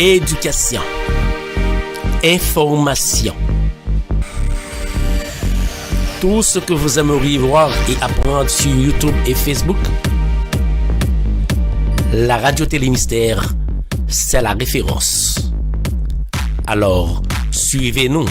Éducation. Information. Tout ce que vous aimeriez voir et apprendre sur YouTube et Facebook, la Radio Télémystère, c'est la référence. Alors, suivez-nous.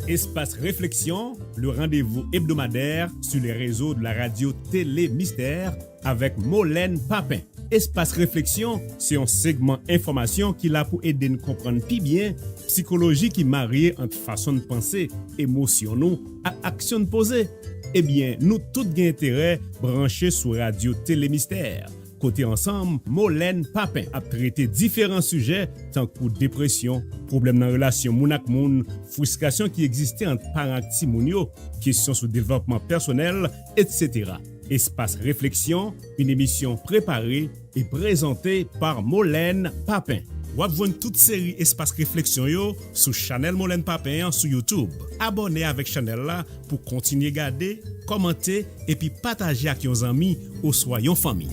Espace Réflexion, le rendez-vous hebdomadaire sur les réseaux de la radio Télémystère avec Molène Papin. Espace Réflexion, c'est un segment information qui l'a pour aider nous comprendre plus bien psychologie qui marie entre façon de penser, émotion nous à action de poser. Eh bien, nous tous gain intérêt branchés sur radio Télémystère. Côté ensemble, Molène Papin a traité différents sujets tant que dépression, problèmes dans la relation moun ak moun, frustration qui existait entre parents et timounio, questions sur développement personnel, etc. Espace Réflexion, une émission préparée et présentée par Molène Papin. Vous avez toute série Espace Réflexion yo sur Channel Molène Papin sur YouTube. Abonnez avec Channel là pour continuer à regarder, commenter et puis partager avec vos amis ou soyons famille.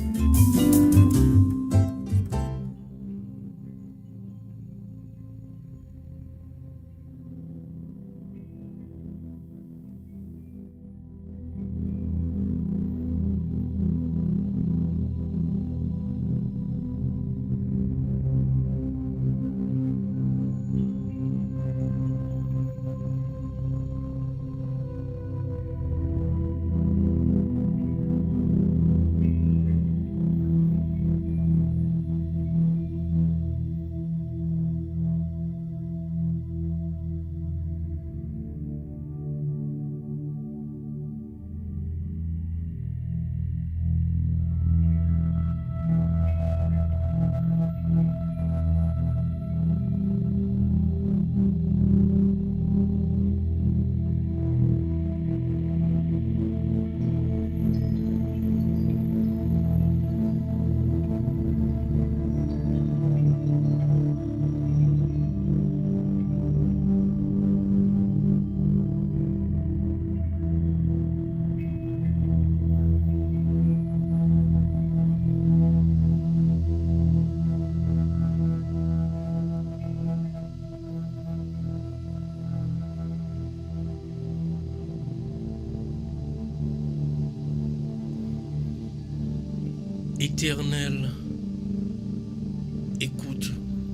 Éternel, écoute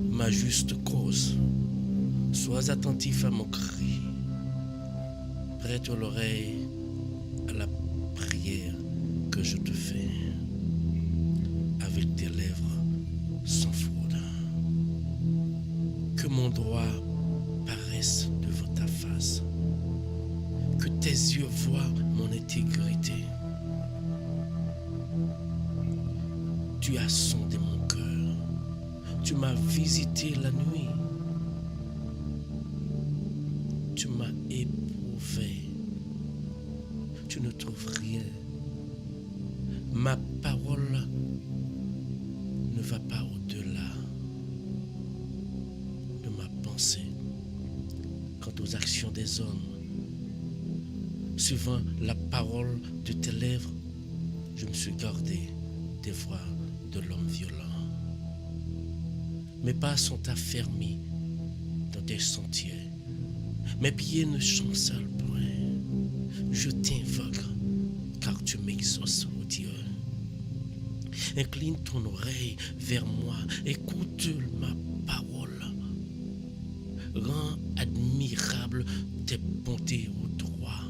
ma juste cause. Sois attentif à mon cri. Prête l'oreille à la prière que je te fais. Avec tes lèvres sans fraude. Que mon droit paraisse devant ta face. Que tes yeux voient mon intégrité. Tu as sondé mon cœur. Tu m'as visité la nuit. Tu m'as éprouvé. Tu ne trouves rien. Ma parole ne va pas au-delà de ma pensée. Quant aux actions des hommes, suivant la parole de tes lèvres, je me suis gardé des voies de l'homme violent. Mes pas sont affermis dans tes sentiers. Mes pieds ne chancellent point. Je t'invoque car tu m'exauces, ô Dieu. Incline ton oreille vers moi, écoute ma parole. Rends admirable tes bontés au droit,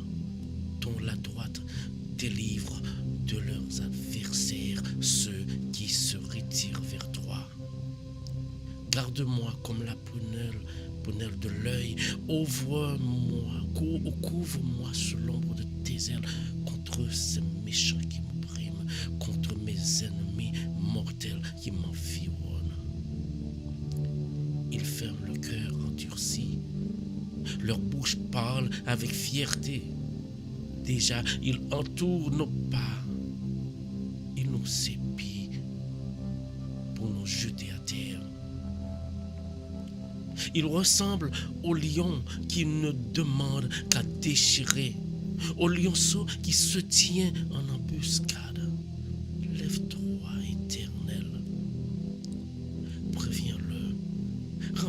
dont la droite délivre de leurs adversaires ceux qui se retirent vers toi. Garde-moi comme la prunelle de l'œil. Ouvre-moi, couvre-moi sous l'ombre de tes ailes contre ces méchants qui m'oppriment, contre mes ennemis mortels qui m'environnent. Ils ferment le cœur endurci. Leur bouche parle avec fierté. Déjà, ils entourent nos pas. Ils nous épient pour nous jeter à terre. Ils ressemblent au lion qui ne demande qu'à déchirer, au lionceau qui se tient en embuscade.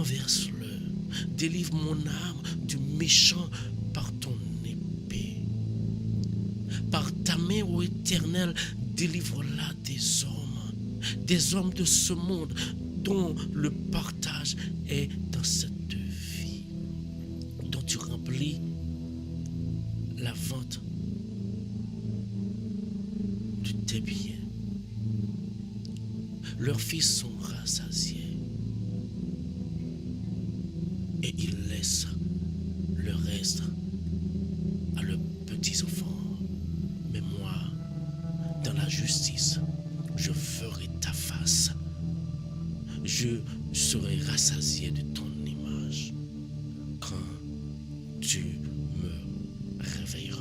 renverse-le. Délivre mon âme du méchant par ton épée. Par ta main, ô Éternel, délivre-la des hommes de ce monde dont le partage est dans cette vie, dont tu remplis la vente de tes biens. Leurs fils sont rassasiés et ils laissent le reste à leurs petits-enfants. Mais moi, dans la justice, je ferai ta face. Je serai rassasié de ton image quand tu me réveilleras.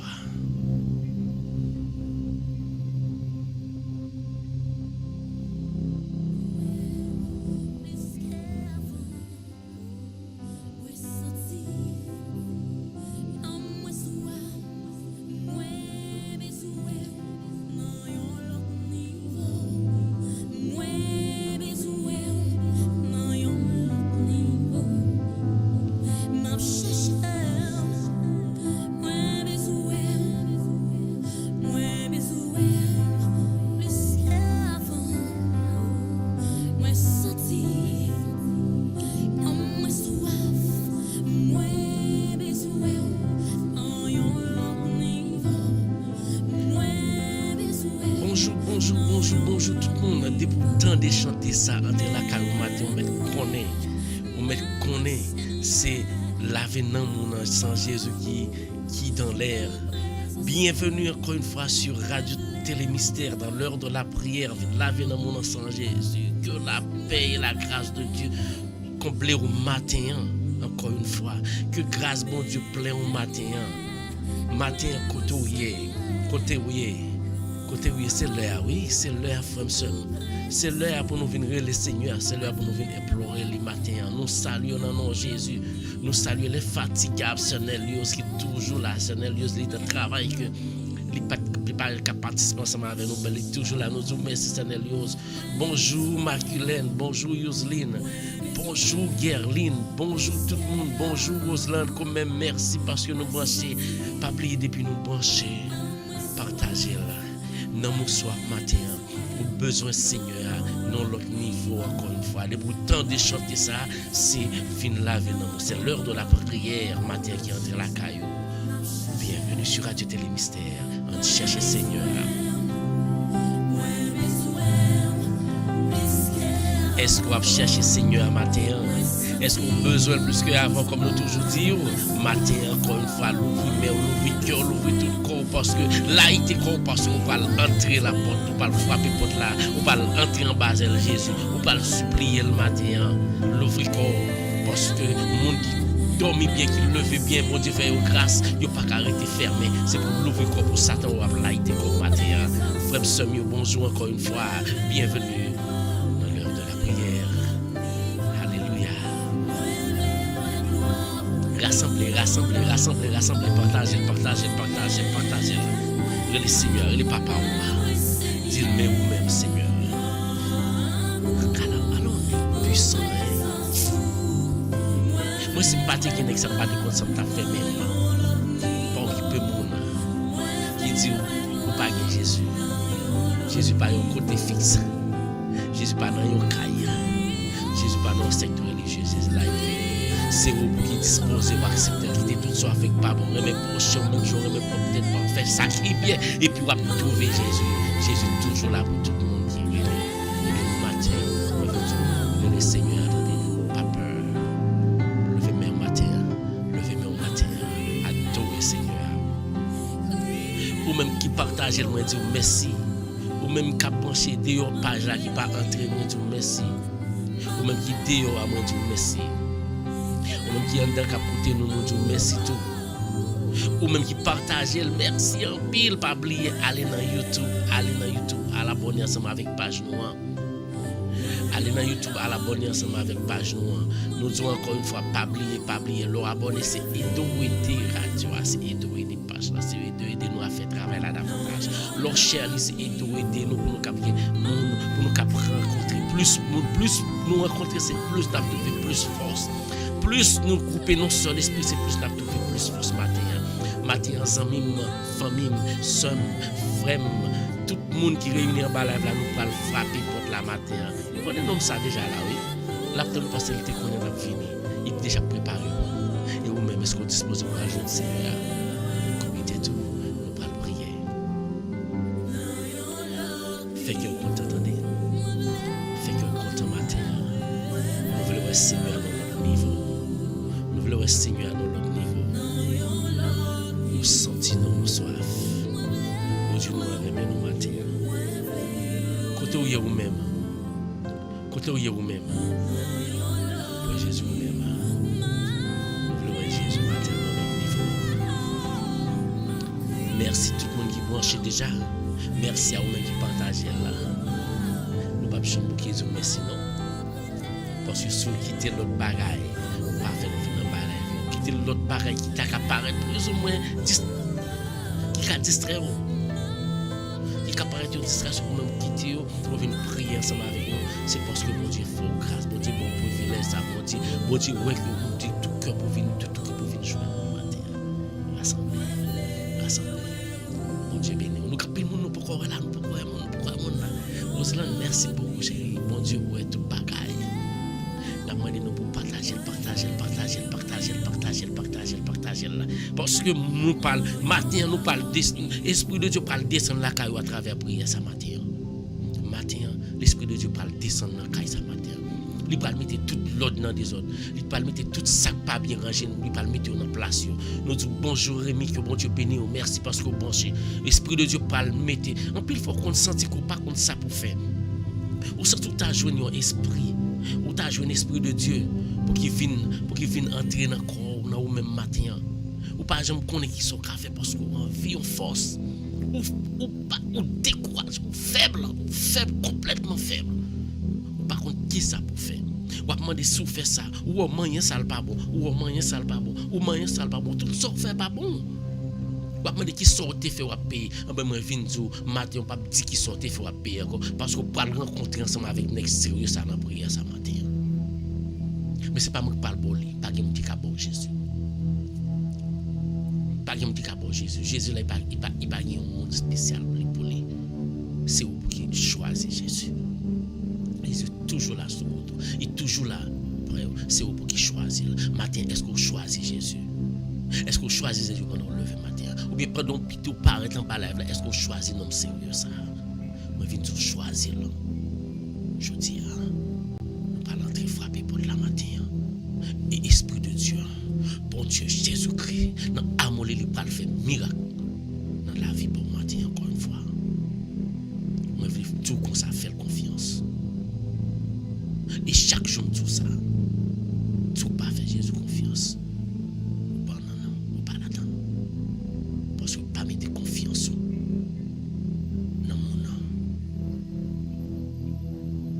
Bonjour tout le monde. Depuis le temps de chanter ça, entre la caille au matin, on met connaît, c'est l'avenant mon ange sans Jésus qui dans l'air. Bienvenue encore une fois sur Radio Télé Mystère dans l'heure de la prière, l'avenant mon ange sans Jésus. Que la paix et la grâce de Dieu comblent au matin, encore une fois. Que grâce bon Dieu plein au matin. Matin côté où c'est l'heure, oui, c'est l'heure, frère, seul. C'est l'heure pour nous venir le Seigneur, c'est l'heure pour nous venir implorer les matins. Nous saluons dans nom de Jésus. Nous saluons les fatigables, Seigneur, qui toujours là, Seigneur, qui de travail, que les pas participer ensemble avec nous, mais ils toujours là. Nous disons merci, Seigneur. Bonjour, Marculène, bonjour, Yoseline, bonjour, Gerline, bonjour tout le monde, bonjour, Roselyne, quand même, merci parce que nous branchez, pas oublier depuis nous brancher, partagez là. Dans mon soir matin, au besoin Seigneur, non l'autre niveau encore une fois. Le temps de chanter ça, c'est fin la vie. C'est l'heure de la prière matin qui entre la caillou. Bienvenue sur Radio Télé Mystère. On cherche Seigneur. Est-ce qu'on va chercher Seigneur matin? Est-ce qu'on a besoin plus qu'avant, comme nous toujours dit, matin encore une fois, l'ouvrir cœur, l'ouvrir tout le corps, parce que là, il était corps, parce qu'on va entrer la porte, on va frapper la porte là, on va entrer en bas de Jésus, on va supplier le matin, l'ouvrir corps, parce que le monde qui dormit bien, qui levait bien, bon Dieu fait grâce, il n'y a pas qu'à arrêter fermé, c'est pour l'ouvrir corps pour Satan, on va là, il était corps matin. Frère Samuel, bonjour encore une fois, bienvenue. Rassemblez, partagez. Le Seigneur, le Papa, dis-le vous-même, Seigneur. Alors, puissant. Moi, c'est pas que ça pas de compte, ça t'a fait même. Pas qui peut mon qui dit, ou pas que Jésus. Jésus pas un côté fixe. Jésus pas dans un cahier. Jésus pas dans un secteur religieux. Jésus là, c'est vous qui disposez pour accepter quitter tout ça avec pas bon mais prochain même jour mais peut-être pas faire ça qui bien et puis on va trouver Jésus toujours là pour tout le monde qui est et le matin le Seigneur attendez pas peur levez main au matin adorez Seigneur ou même qui partage loin dire merci ou même qui penché dehors page là qui pas entrer loin dire merci ou même qui dehors à moi dire merci. Ou même qui en dedans qui nous disons merci tout. Ou même qui partage le merci en pile, pas oublier aller dans YouTube, à l'abonner ensemble avec page noire. Allez dans YouTube à l'abonner ensemble avec page nous. Nous disons encore une fois, pas oublier. Leur abonner, c'est aider radio, c'est aider page là, c'est aider nous à faire travail là davantage. Leur share, c'est aider nous pour nous capter monde, pour nous rencontrer plus monde, plus nous rencontrer, c'est plus d'apporter plus force. Plus nous couper nos seuls l'esprit, c'est plus d'apporter plus force matin, amis, famille, soeurs, frères, tout le monde qui réunit en bas là, nous va frapper contre la matin. Nous connaissons ça déjà là, oui. Là, nous parce qu'il connaît la fini. Il est déjà préparé. Et vous-même, est-ce qu'on dispose de courage de Seigneur? Comme il était tout, nous allons prier. Fait que vous entendez. Fait que vous content matin. Nous voulons le Seigneur à notre niveau. Nous voulons le Seigneur à notre niveau. Nous sentons nos soif. Nous Dieu nous remet nos matin. Côté où il y a vous-même. Côté où il y a vous-même. Pour Jésus vous-même. Nous voulons Jésus matin dans notre niveau. Merci tout le monde qui branche déjà. Merci à vous-même qui partagez là. Nous ne pouvons pas chanter Jésus, merci non. Parce que si vous quittez l'autre bagaille, vous ne pouvez pas faire le bagaille. Quittez l'autre bagaille qui t'a apparaître plus ou moins qui a distrait. Qui a apparaître une distraction pour nous quitter, pour venir prier ensemble avec nous. C'est parce que mon Dieu faut grâce, mon Dieu bon privilège, ça mon Dieu ouais mon Dieu tout cœur pour venir jouer nous matin. Rassembler. Mon Dieu béni. Nous capons nous pourquoi là, nous pourquoi là. Roselain, merci beaucoup chérie. Mon Dieu ouais tout bagaille. La demandé nous pour partager là. Parce que nous parle matin nous parle l'esprit de Dieu parle descendre la caille à travers prière ça matin. L'esprit de Dieu parle descendre la caille ça matin. Il va mettre tout l'ordre dans des autres. Il va mettre tout ça pas bien rangé, il va mettre en place. Nous disons bonjour Rémi, que bon Dieu bénisse, merci parce que vous branchez. L'esprit de Dieu parle mettre. En plus il faut qu'on sente qu'on pas comme ça pour faire. Ou surtout tu as joué un esprit, ou tu as joué un esprit de Dieu pour qu'il vienne entrer dans le corps dans même matin. Ou pas jamais connaît qui sont café parce qu'on vit en force. Ou décourage, ou faible, complètement faible. Ou par contre qui ça pour faire? Ou à demander si vous faites ça, ou au moyen ça pas bon, ou moyen ça pas bon, tout ça fait pas bon. Ou à demander qui sortait fait ou payer. En ben moi vinn dire matin on pas dire qui sortait fait ou payer parce qu'on pas rencontrer ensemble avec nèg sérieux ça dans prière ça matin. Mais c'est pas moi qui parle pour lui, pas qui me dit qu'à bon Jésus. Pas qui me dit qu'à bon Jésus. Jésus là il pas un monde spécial pour lui. C'est vous qui choisissez Jésus. Jésus est toujours là sur vous. Il est toujours là. C'est vous qui choisissez. Matin, est-ce que vous choisissez Jésus? Est-ce que vous choisissez Jésus pendant le lever matin? Ou bien pendant que vous paraît en bas là, est-ce que vous choisissez l'homme sérieux ça? Moi je viens de choisir l'homme. Je dis, nous pas l'entrer frapper pour la matin. Et esprit de Dieu, bon Dieu Jésus-Christ, dans l'amour, il va faire miracle dans la vie pour matin encore une fois. Moi je veux tout comme ça faire confiance. Et chaque jour tout ça, tout pas faire Jésus confiance. Non, pas l'attendre. Parce que pas mettre confiance dans mon nom.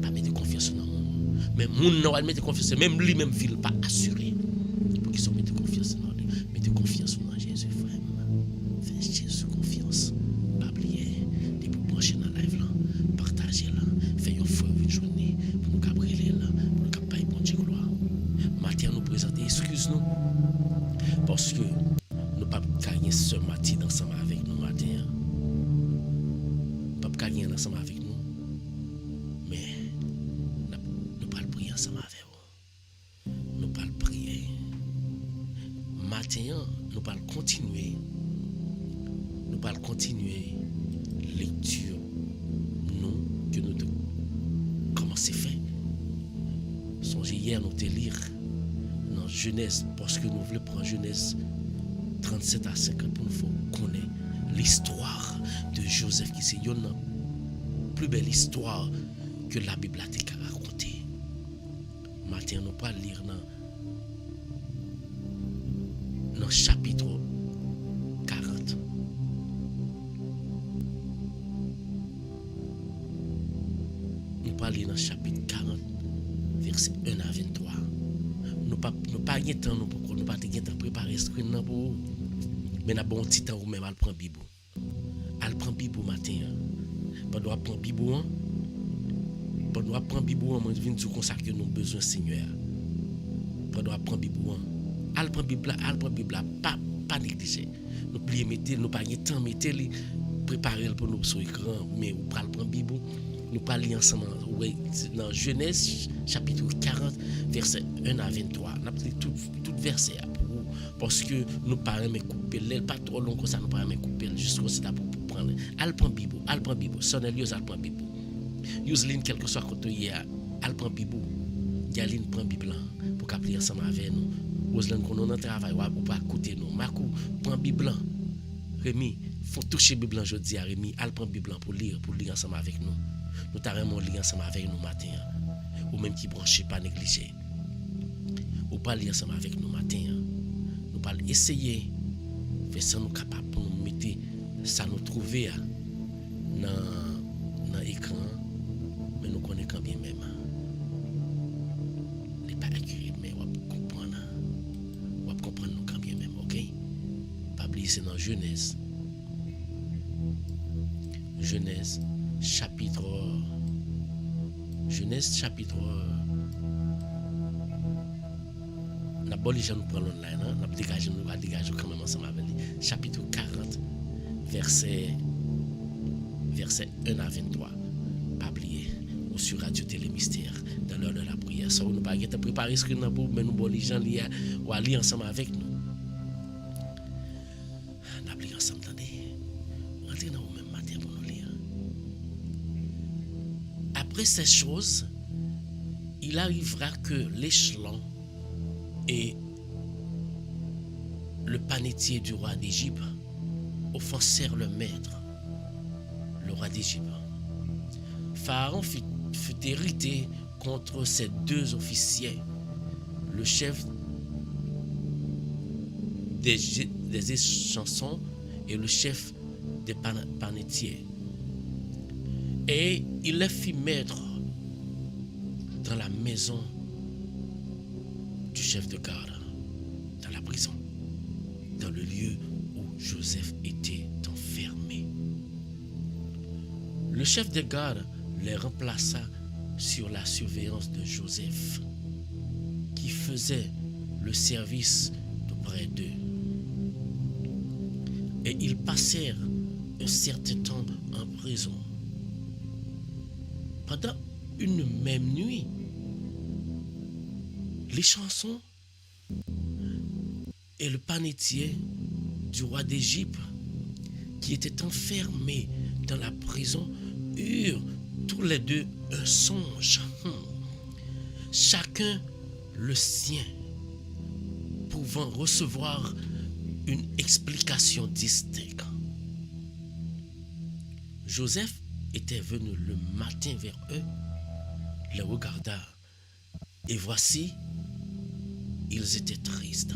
Pas mettre confiance dans mon nom. Mais mon nom, elle mettre confiance, même lui-même, il pas assuré. Pour qu'ils soient mettre confiance dans lui. Mettez confiance dans Jésus, frère. Faites Jésus confiance. Pas oublier. Et pour brancher dans la live là, partagez là. Faites une fois une journée. Pour nous cabriller là. Pour nous capter bon Dieu gloire. Matin nous présenter, excuse-nous. Parce que nous ne pouvons pas gagner ce matin ensemble avec nous matin. Nous ne pouvons pas gagner ensemble avec nous. Mais nous ne pouvons pas prier ensemble avec vous. Nous ne pouvons pas prier. Matin, nous pouvons continuer. Nous pouvons continuer lecture. Nous, que nous commençons à faire. Songez hier, nous te lire dans Genèse, parce que nous voulons prendre Genèse 37 à 50 pour nous connaître l'histoire de Joseph qui c'est une plus belle histoire que la Bible a été racontée. Matin, nous pas lire dans chapitre 40. Nous nous parlons dans le chapitre 40, verset 1 à 23. Nous pas de temps, nous pas de temps préparer ce screen pour vous. Mais nous avons un petit temps où même à prendre Bible. Elle prend Bible matin. Pendant prendre Bible, pendant prendre Bible, on vient dire comme ça que nous avons besoin Seigneur. Pendant prendre Bible, elle prend Bible, pas négliger. Nous plier mettre, nous pas de temps mettre préparer pour nous sur écran, mais on prend Bible. Nous parlons ensemble dans Genèse chapitre 40 verset 1 à 23. Nous avons tout verset pour vous parce que nous parlons mais couper l'aile pas trop long comme ça, nous parlons mais couper jusqu'au c'est pour prendre. Elle prend Bible, Sonelius elle prend Bible. Yuseline quelque soit quand hier, elle prend Bible. Yaline prend Bible pour qu'appeler ensemble avec nous. Roselyne qu'on a travail ou pas écouter nous. Marco prend Bible. Rémi, faut toucher Bible aujourd'hui à Rémi, elle prend Bible pour lire ensemble avec nous. Nous t'arrêtons lire ensemble avec nous matin. Ou même qui branche pas négliger. Ou pas lire ensemble avec nous matin. Nous pas essayer faire ça nous capable pour nous mettre ça nous trouver dans l'écran, mais nous connaissons quand bien même. n'est pas accuré mais on va comprendre nous quand bien même, OK? Pas oublier c'est dans Genèse chapitre n'a pas les gens nous prendre online, n'a pas dégager quand même ensemble avec lui. Chapitre 40 verset 1 à 23. Pas oublier ou sur Radio Télé Mystère dans l'heure de la prière. Ça nous pas être préparer ce que nous pour mais nous bon les gens lire ou aller ensemble avec nous. N'a pas ensemble attendez. Rentrer dans le même matin pour nous lire. Après ces choses, il arrivera que l'échelon et le panetier du roi d'Égypte offensèrent le maître, le roi d'Égypte. Pharaon fut irrité contre ces deux officiers, le chef des échansons et le chef des panetiers. Et il les fit mettre dans la maison du chef de garde, dans la prison, dans le lieu où Joseph était enfermé. Le chef de garde les remplaça sur la surveillance de Joseph, qui faisait le service auprès d'eux. Et ils passèrent un certain temps en prison. Pendant une même nuit, les chansons et le panetier du roi d'Égypte, qui étaient enfermés dans la prison, eurent tous les deux un songe, chacun le sien, pouvant recevoir une explication distincte. Joseph était venu le matin vers eux, les regarda, et voici, ils étaient tristes.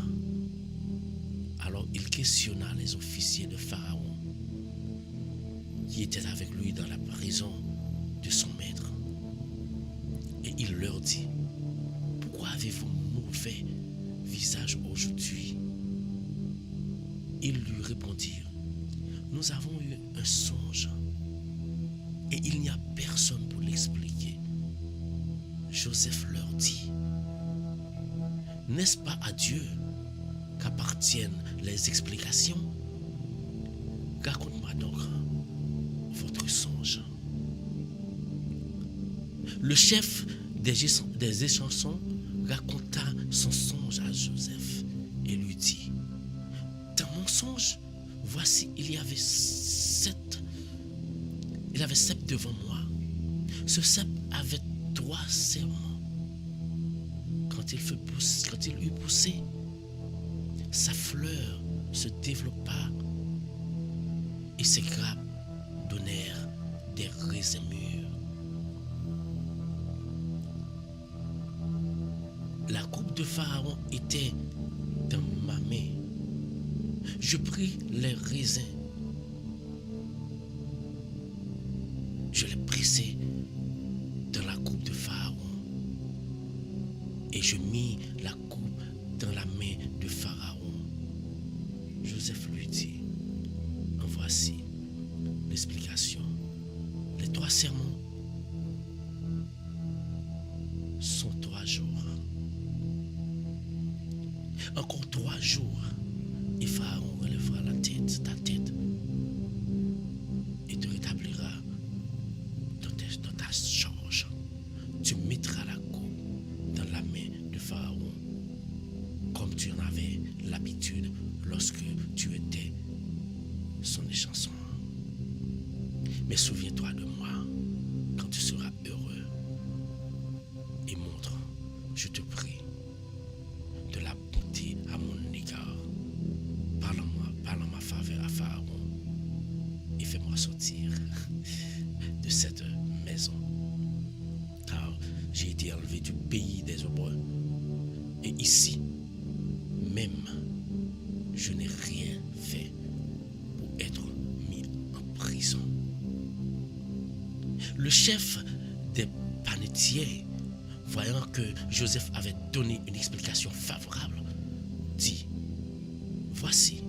Alors il questionna les officiers de Pharaon, qui étaient avec lui dans la prison de son maître. Et il leur dit, pourquoi avez-vous mauvais visage aujourd'hui? Ils lui répondirent, nous avons eu un songe, et il n'y a personne pour l'expliquer. Joseph leur dit, n'est-ce pas à Dieu qu'appartiennent les explications? Raconte-moi donc votre songe. Le chef des échansons raconta son songe à Joseph et lui dit, dans mon songe, voici, il y avait sept devant moi. Ce cep avait 3 serments. Quand il eut poussé, sa fleur se développa et ses grappes donnèrent des raisins mûrs. La coupe de Pharaon était dans ma main. Je pris les raisins. Je les pressai dans la Et je mis la coupe dans la main de Pharaon. Joseph lui dit, en voici l'explication. Les 3 sermons sont 3 jours. Encore 3 jours, et Pharaon relèvera ta tête, et te rétablira dans ta charge. Tu mettras la coupe dans la main de Pharaon, comme tu en avais l'habitude lorsque tu étais son échanson. Mais souviens-toi de moi quand tu seras heureux et montre, je te prie, de la bonté à mon égard. Parle en ma faveur à Pharaon et fais-moi sortir de cette maison. Car j'ai été enlevé du pays des Hébreux. Et ici, même, je n'ai rien fait pour être mis en prison. Le chef des panetiers, voyant que Joseph avait donné une explication favorable, dit, voici,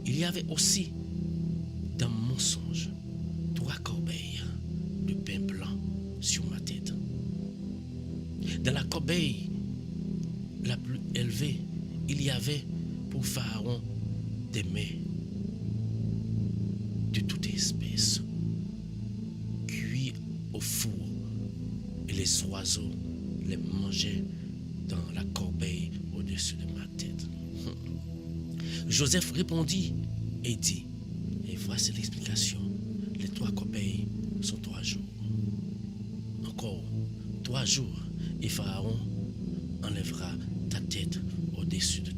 il y avait aussi dans mon songe 3 corbeilles de pain blanc sur ma tête. Dans la corbeille la plus élevée, il y avait pour Pharaon des mets de toute espèce, cuits au four, et les oiseaux les mangeaient dans la corbeille au-dessus de ma tête. Joseph répondit et dit, et voici l'explication, les 3 corbeilles sont 3 jours. Encore 3 jours, et Pharaon enlèvera ta tête au-dessus de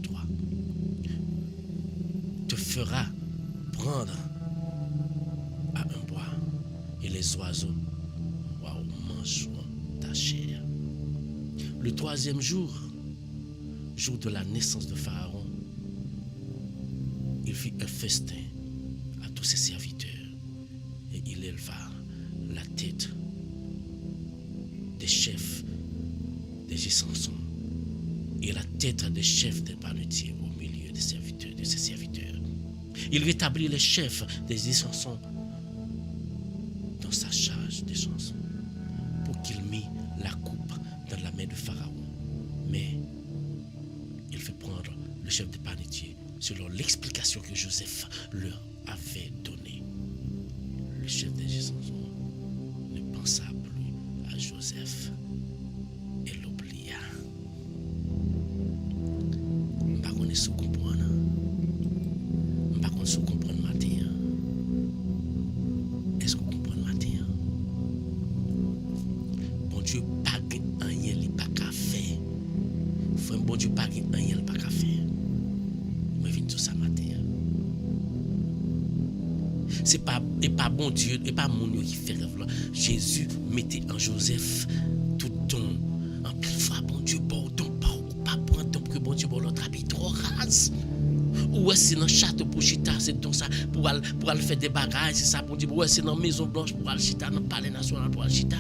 toi, te fera prendre à un bois, et les oiseaux mangeront ta chair. Le 3e jour, jour de la naissance de Pharaon, il fit un festin à tous ses serviteurs, et il éleva la tête des chefs des Gésansons et la tête des chefs des panetiers au milieu des serviteurs, de ses serviteurs. Il rétablit les chefs des Gésansons dans sa charge des chansons pour qu'il mit la coupe dans la main de Pharaon. Mais il fait prendre le chef des panetiers selon l'explication que Joseph leur avait donnée. Le chef des Gésansons ne pensa plus à Joseph et l'oublia. Par contre, si vous comprenez, par contre, si vous comprenez matin, est-ce que vous comprenez matin? Bon Dieu, pas rien, il pas qu'à faire. Faut un bon Dieu, pas rien, il pas qu'à faire. Je viens tout ça matin. C'est pas, et pas bon Dieu, et pas mon Dieu qui fait rêve là. Jésus mettait en Joseph tout don. En pile fois, bon Dieu, bon don, pas prendre don que bon Dieu, bon l'autre habit trop rase. Ou est-ce dans château pour chita, c'est donc ça, pour aller faire des bagages, c'est ça, bon Dieu, ou est-ce dans maison blanche pour aller chita, dans le palais national pour aller chita.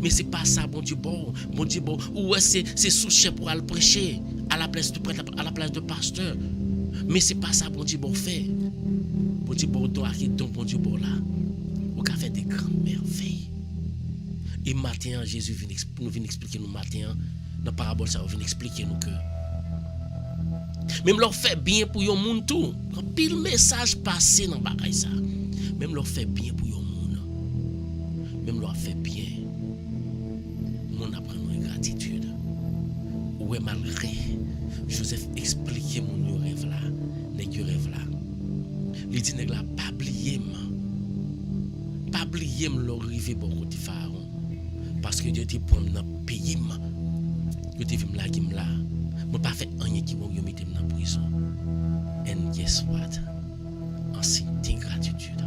Mais c'est pas ça, bon Dieu, bon, ou est-ce c'est sous-chef pour aller prêcher à la place de pasteur. Mais c'est pas ça, bon Dieu, bon fait. Bon Dieu, bon don, bon Dieu, bon là. On a fait des grandes merveilles. Et matin, Jésus nous vient expliquer nous matin, dans la parabole, ça vient expliquer nous que même leur fait bien pour yon monde tout. Quand pile message passé dans bagay ça. Même leur fait bien pour yon monde. Même leur fait bien. Mon apprend une gratitude. Ouais, malgré Joseph expliquait mon rêve là, nèg rêve là. Il dit nèg là pas oublier leur arrivé bon côté Pharaon parce que Dieu dit pour dans pays que tu vim là qui me là. Moi pas fait rien qui vont me mettre dans prison. And guess what? En signe d'ingratitude,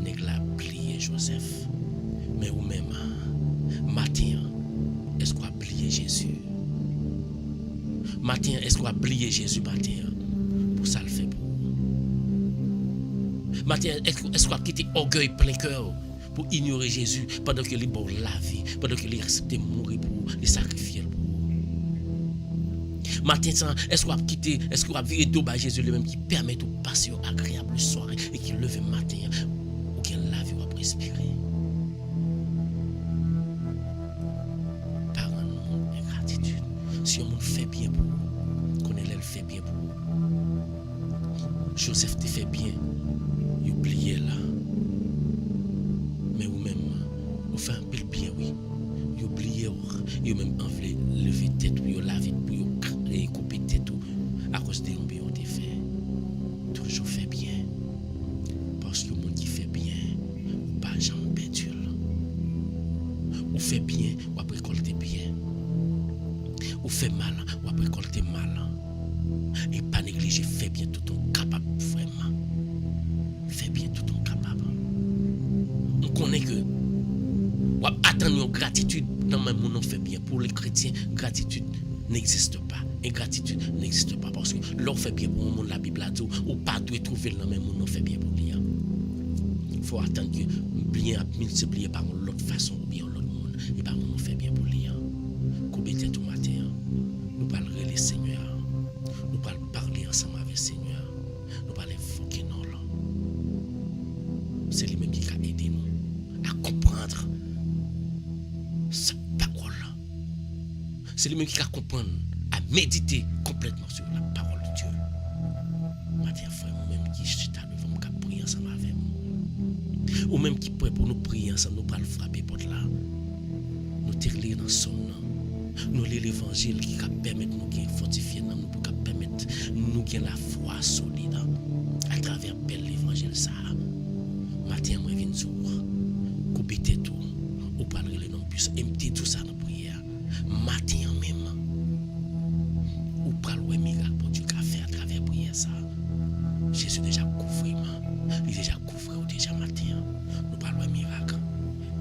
nèg la plié Joseph. Mais ou même matin, est-ce qu'on a plié Jésus? Matin, est-ce qu'on a plié Jésus matin? Pour ça le fait pour. Matin, est-ce qu'on a quitté orgueil plein cœur pour ignorer Jésus pendant que les bon la vie, pendant que les accepté mourir pour les sacrifier pour matin est-ce qu'on va quitter, est-ce qu'on va virer dos à Jésus lui-même qui permet de passer une agréable soirée et qui lève matin ou qui la vie va respirer. Par un monde ingratitude. Si on fait bien pour vous, qu'on elle fait bien pour vous. Joseph te fait bien, il oublié là. Mais vous-même, vous faites un peu bien, oui. Vous oubliez, vous même enlevé lever tête, vous laver, vous couper tête, à cause de l'ombre vous fait. Toujours fait bien. Parce que le monde qui fait bien, pas jamais perdu. Vous fait bien, vous récoltez bien. Vous fait mal, vous récoltez mal. Et pas négliger, fait bien tout ton capable, vraiment. Fait bien tout ton capable. On connaît que on attendre une gratitude dans même monde fait bien. Pour les chrétiens, gratitude n'existe pas. Ingratitude n'existe pas parce que l'on fait bien pour le monde, la Bible a dit, ou pas doit trouver dans même monde fait bien pour lui. Il faut attendre que bien multiplié par l'autre façon ou bien l'autre monde et par monde fait bien pour lui. Coubez tout matin, nous parlerons les Seigneur, nous parlons parler ensemble avec le Seigneur, nous parlons invoquer nous. C'est lui-même qui a aidé nous à comprendre sa parole. C'est lui-même qui a comprendre, à méditer complètement sur la parole de Dieu. Matin, frère, moi-même qui suis à nous, nous prier ensemble avec nous. Ou même qui prêt pour nous prier ensemble, nous allons frapper pour là. Nous lire dans son nom. Nous lire l'évangile qui va permettre nous de fortifier nous, pour permettre nous de la foi solide à travers bel l'évangile ça. Matin, moi, je viens de jour. Coupez tout. Ou parler le nom plus. Empty tout ça dans la prière. Matin même. Ou parler le miracle pour Dieu qu'a fait à travers la prière ça. Jésus déjà couvert. Il déjà couvert déjà matin. Nous parlons de miracle.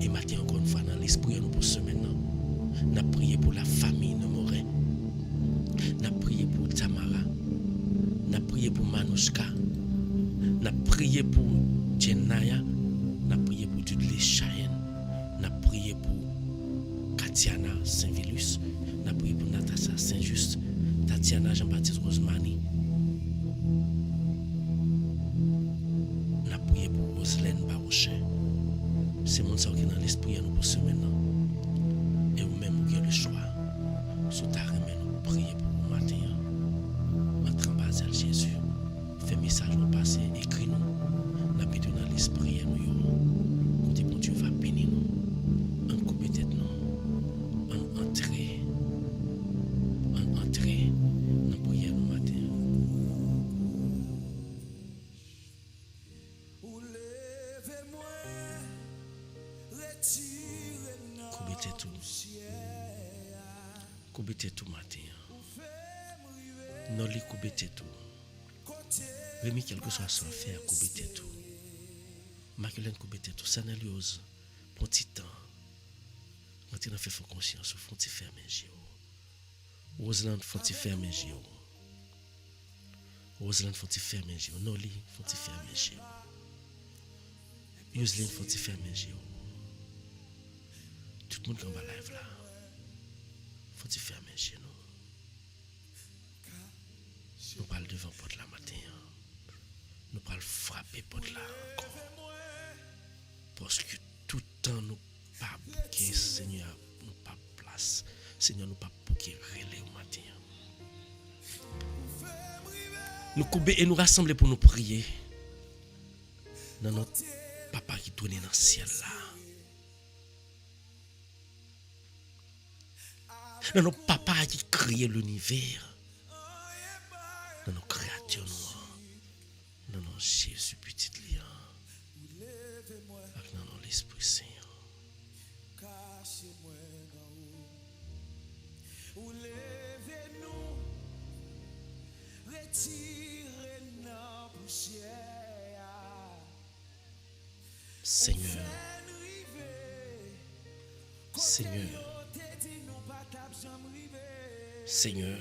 Et matin encore une fois dans l'esprit nous pour ce maintenant. Nous avons prié pour la famille de Morin. Nous avons prié pour Tamara. Nous avons prié pour Manouchka. Nous avons prié pour Jenaya. Nous avons prié pour Dudley Cheyenne. Nous avons prié pour Katiana Saint-Vilus. Nous avons prié pour Natasha Saint-Just. Tatiana Jean-Baptiste Rosemani. Nous avons prié pour Roselène Barochet. C'est mon sang qui est dans l'esprit nous pour ce maintenant. Et vous-même, vous avez le choix. Sous ta remède, nous prions pour vous matin. Entre en bas à Jésus. Fais message nous passer, écris-nous. Nous mettons dans l'esprit nous. Côté bon Dieu va bénir nous. En couper tête nous. En entrer. Nous prions nous matin. Coubez tout. Coubez tout matin. Non, les coubez tout. Rémi, quel que soit son faire, coubez tout. Marcelin, coubez tout. Sanaliose, pour petit temps. Quand il fait conscience, faut t'y faire mes Roseland, faut t'y faire mes Roseland, faut t'y faire mes Noli, faut t'y faire mes Yoselin, faut t'y faire mes Tout le monde qui va live là, faut t'y faire mes nous parlons devant porte la matin. Nous parlons frapper porte là encore. Parce que tout le temps nous pas bouquer, Seigneur, nous pas place. Seigneur, nous pas bouquer relais au matin. Nous couper et nous rassembler pour nous prier. Dans notre papa qui tourne dans le ciel là. Dans notre papa qui crée l'univers. Dans nos créatures noires, dans nos Jésus petit lion, avec dans l'Esprit Saint. Seigneur, Seigneur,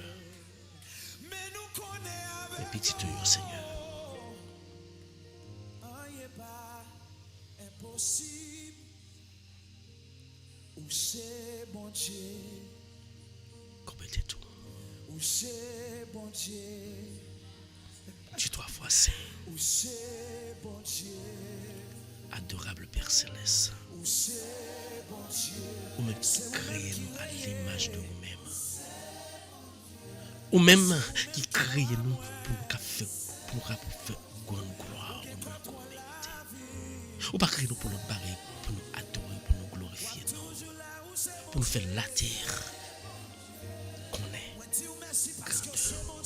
mes petits tuyaux, Seigneur. Ou c'est bon Dieu. Complétez tout. Ou c'est bon Dieu. Tu 3 fois saint. Ou c'est bon Dieu. Adorable Père Céleste. Ou c'est bon Dieu. Ou même qui crée nous à l'image de vous-même. Ou même qui crée nous pour nous faire grande gloire. Ou pas créer nous pour nous barrer, pour nous adorer, pour nous glorifier. Non. Pour nous faire la terre qu'on est. Grandeur.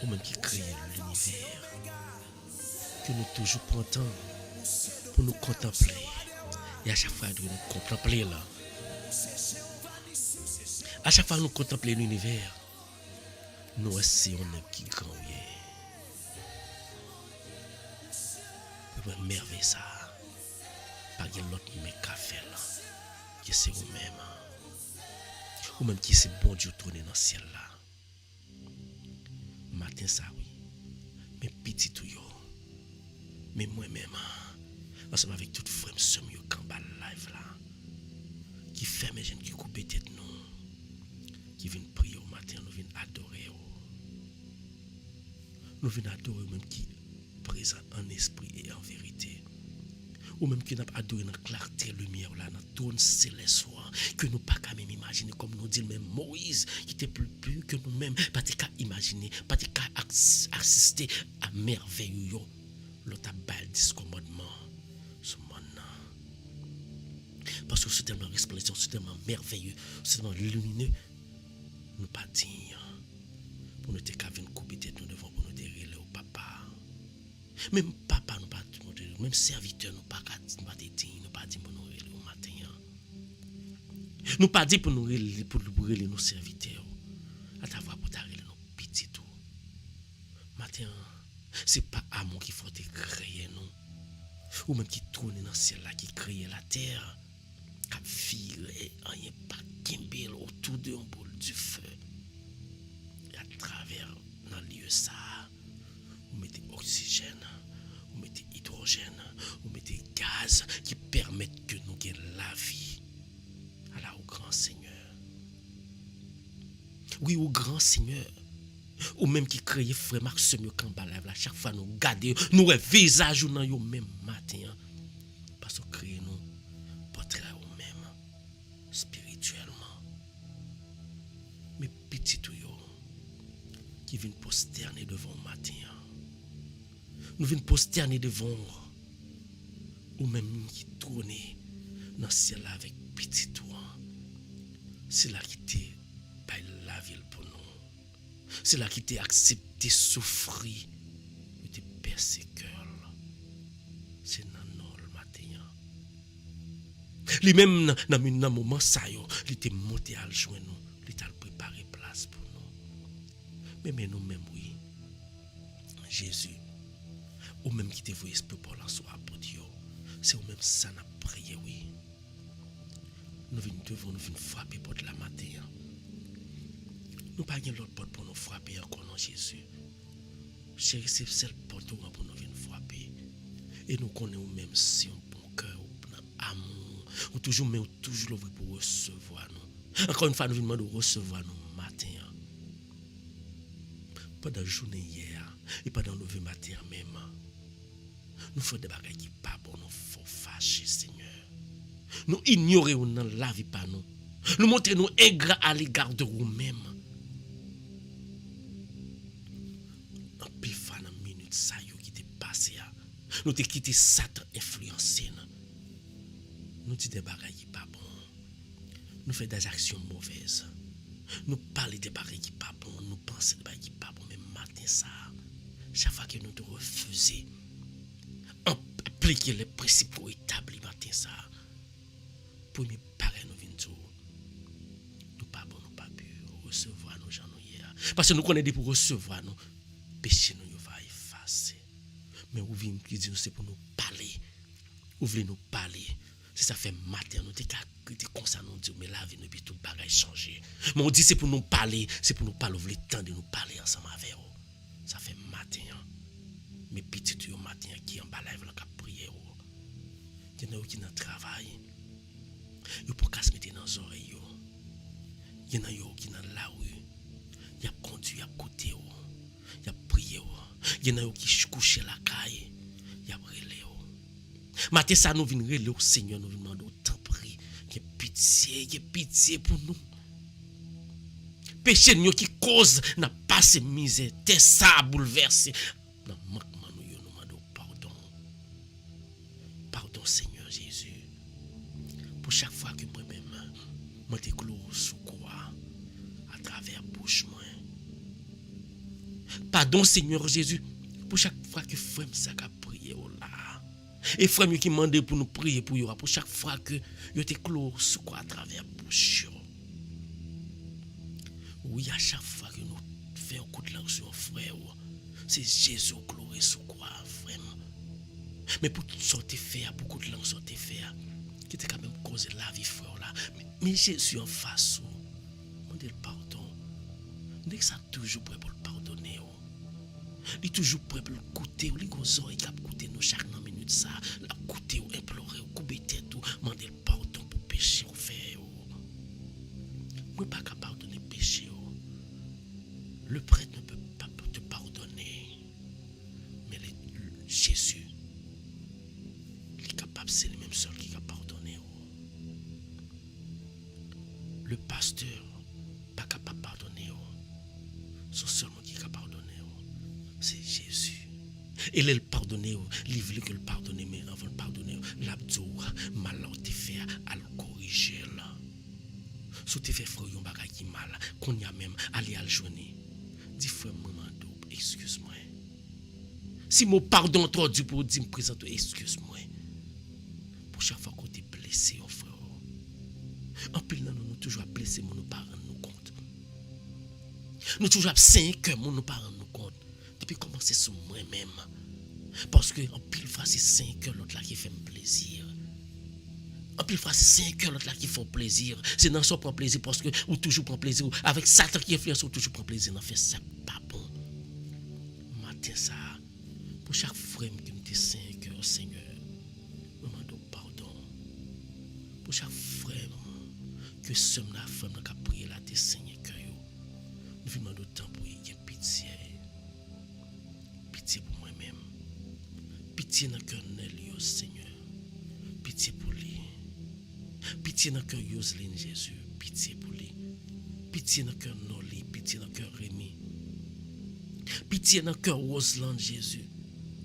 Ou même qui crée l'univers. Que nous toujours prenons temps pour nous contempler. Et à chaque fois, nous contempler là. À chaque fois, nous contempler l'univers. Nous aussi, on est qui grand. Pour merveille ça. Pas de l'autre mais qu'a fait là. Que c'est vous-même. Ou même qui c'est bon Dieu tourner dans le ciel là. Matin ça oui. Mais petit tout yo. Mais moi-même, ensemble avec toute frère somme yo kambal live là. Qui fait mes jeunes qui coupe tête nous. Qui viennent prier au matin, nous viennent adorer. Nous viennent adorer même qui présent en esprit et en vérité. Ou même qui n'a pas adoré dans la clarté, lumière là, dans le trône céleste, que nous pas qu'à même imaginer, comme nous dit même Moïse, qui était plus pur que nous-mêmes, pas qu'à imaginer, pas qu'à assister à merveille. L'autre bal discommodement, ce monde. Parce que c'est tellement resplendissant, c'est tellement merveilleux, c'est tellement lumineux. Nous pas dire pour nous qu'à venir couper tête, nous devons pour nous dériler au papa. Même papa nous pas même serviteur nous pas dire, nous pas dire pour nous relire au matin. Nous pas dire pour nous relire pour nos serviteurs. À ta voix pour t'arrêter nos petits tout. Matin, c'est pas amour qui faut te créer nous. Ou même qui tourne dans le ciel là, qui crée la terre. Qui vire rien pas kimbel autour de un bol du feu. Et à travers dans le lieu ça, vous mettez oxygène, vous mettez hydrogène, vous mettez gaz qui permettent que nous gagnions la vie. Alors au grand Seigneur. Oui, au grand Seigneur. Ou même qui crée frère Marc Semio Kambalav là, chaque fois nous garder, nous visage dans yo même matin. Parce que créer nous portrait ou même spirituellement. Mais petit tout yo qui viennent posterner devant le matin. Nous venons posterner devant ou même qui tourne dans le ciel avec petit tout. C'est là qui t'est par la ville pour nous. C'est là qui t'est accepté souffrir. Et t'es persécuté. C'est dans le matin. Lui-même, dans un moment, ça, il était monté à le joindre nous. Il était préparé place pour nous. Mais nous-mêmes, oui. Jésus, ou même qui te voit esprit pour la soirée pour Dieu. C'est ou même ça n'a prié, oui. Nous devons nous frapper pour la matin. Nous pas gagner l'autre porte pour nous frapper encore non Jésus. Chérie, c'est celle porte pour nous venir frapper. Et nous connaissons même si on bon cœur, on amour, ou toujours mais toujours l'ouvrir pour recevoir nous. Encore une fois, nous venons de recevoir nous matin. Pendant la journée hier et pendant le lever matin même. Nous faisons des bagages qui pas bon, nous faut fâcher Seigneur. Nous ignorons dans la vie pas nous. Nous montrons nous ingrats à l'égard de nous-mêmes. En plus, dans la minute ça qui t'est passé, nous t'es quitté Satan influencé. Nous disons des bagages qui pas bon. Nous faisons des actions mauvaises. Nous parlons des bagages qui pas bon. Nous pensons des bagages qui pas bon. Mais matin ça, chaque fois que nous te refusons, appliquer les principaux établis matin ça. Premier pareil nous venons tout. Nous pas bon, nous pas pu recevoir nos gens hier. Parce que nous connaissons pour recevoir nous, péché nous va effacer. Mais vous venez qui dit c'est pour nous parler. Vous voulez nous parler. C'est ça fait matin nous t'es comme ça nous dit mais la vie nous puis tout bagage changer. Mais on dit c'est pour nous parler, vous voulez temps de nous parler ensemble avec vous. Ça fait matin. Mais petit matin qui en bas live là qui prier. Il y en a qui dans travail. Yo pour casse mettre dans les oreilles yo. Y en a yo qui dans la rue. Y a conduit à côté yo. Y a prié yo. Y en a yo qui couché la caille. Y a relé yo. Matin ça nous vinn relé au Seigneur, nous vinn demander autant prier. Y a pitié pour nous. Péché nous qui cause n'a pas ces misère, t'es ça bouleversé. Dans manquement nous demandons pardon. Pardon Seigneur Jésus. Pour chaque fois que moi-même moi te clôt sous quoi à travers bouche moi. Pardon Seigneur Jésus pour chaque fois que frère ça a prié là. Et frère qui demandé pour nous prier pour chaque fois que yo te clôt sous quoi à travers bouche. Oui, à chaque fois que nous faisons un coup de langue sur un frère, c'est Jésus glorieux sous quoi, frère. Mais pour tout sortir faire, pour coup de langue sortir faire, qui était quand même causé la vie, frère là. Mais Jésus en face, on dit le pardon. Dès que ça toujours prêt pour le pardonner. Il est toujours prêt pour le goûter, il est oreilles qui a goûté nous chaque minute ça, la goûter ou implorer ou couper tête ou demander le pardon pour péché ou faire. Moi pas capable de pardonner péché. Le prêtre ne peut pas te pardonner. Mais Jésus, il est capable, c'est le même seul qui a pardonné. Le pasteur, pas capable de pardonner. C'est seulement qui a pardonné. C'est Jésus. Et il pardonné, il veut que le pardonner, mais avant de pardonner, l'abdou, malheur te fait à le corriger. Si tu fais frère yon bagay qui mal, qu'on y a même aller à le journée. Dis frère maman double, excuse-moi. Si mon pardon trop du pour dire me présente, excuse-moi. Pour chaque fois qu'on t'est blessé, oh frère. En plus nous toujours blessé, nous pas rendre nous compte. Nous toujours 5 cœurs, nous pas rendre nous compte. Depuis commencer sur moi-même. Parce que en pile fois c'est 5 cœurs l'autre là qui fait me plaisir. En plus, fois, c'est 5 heures là qui font plaisir. C'est dans ça prend plaisir parce que ou toujours prend plaisir. Avec Satan qui influence, ou toujours prend plaisir. Dans fait ça, pas bon. Matin ça, pour chaque frère qui me dit 5 heures, Seigneur, je demande pardon. Pour chaque frère que somme la femme qui a prié là, t'es Seigneur cœur. Nous demandons autant pour y avoir pitié. Pitié pour moi-même. Pitié dans le cœur de Seigneur. Pitié pour lui. Pitié dans le cœur Yoseline Jésus, pitié pour lui. Pitié dans le cœur Noli, pitié dans le cœur Rémi. Pitié dans le cœur Rosland Jésus,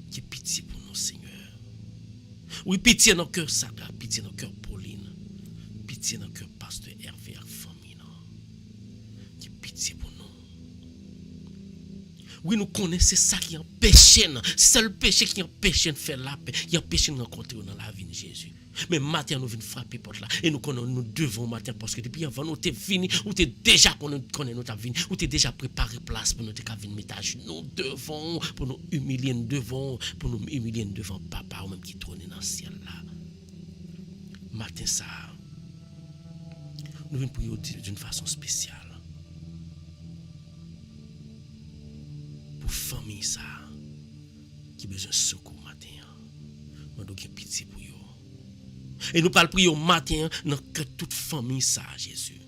qui est pitié pour nous, Seigneur. Oui, pitié dans le cœur Saga, pitié dans le cœur Pauline. Pitié dans le cœur Pasteur Hervé et famille, qui est pitié pour nous. Oui, nous connaissons ça qui empêche, c'est le péché qui empêche de faire la paix, qui empêche de rencontrer dans la vie de Jésus. Mais matin, nous venons frapper porte là. Et nous devons matin parce que depuis avant, nous t'es fini, ou t'es déjà connaît notre vie, ou t'es déjà préparé place pour nous t'es venir mettre à genoux. Nous devons, pour nous humilier, pour nous humilier devant papa ou même qui trône dans le ciel là. Matin ça, nous venons prier d'une façon spéciale. Pour famille ça, qui a besoin de secours matin. Nous devons pitié pour eux. Et nous parlons prier au matin dans que toute famille ça, Jésus.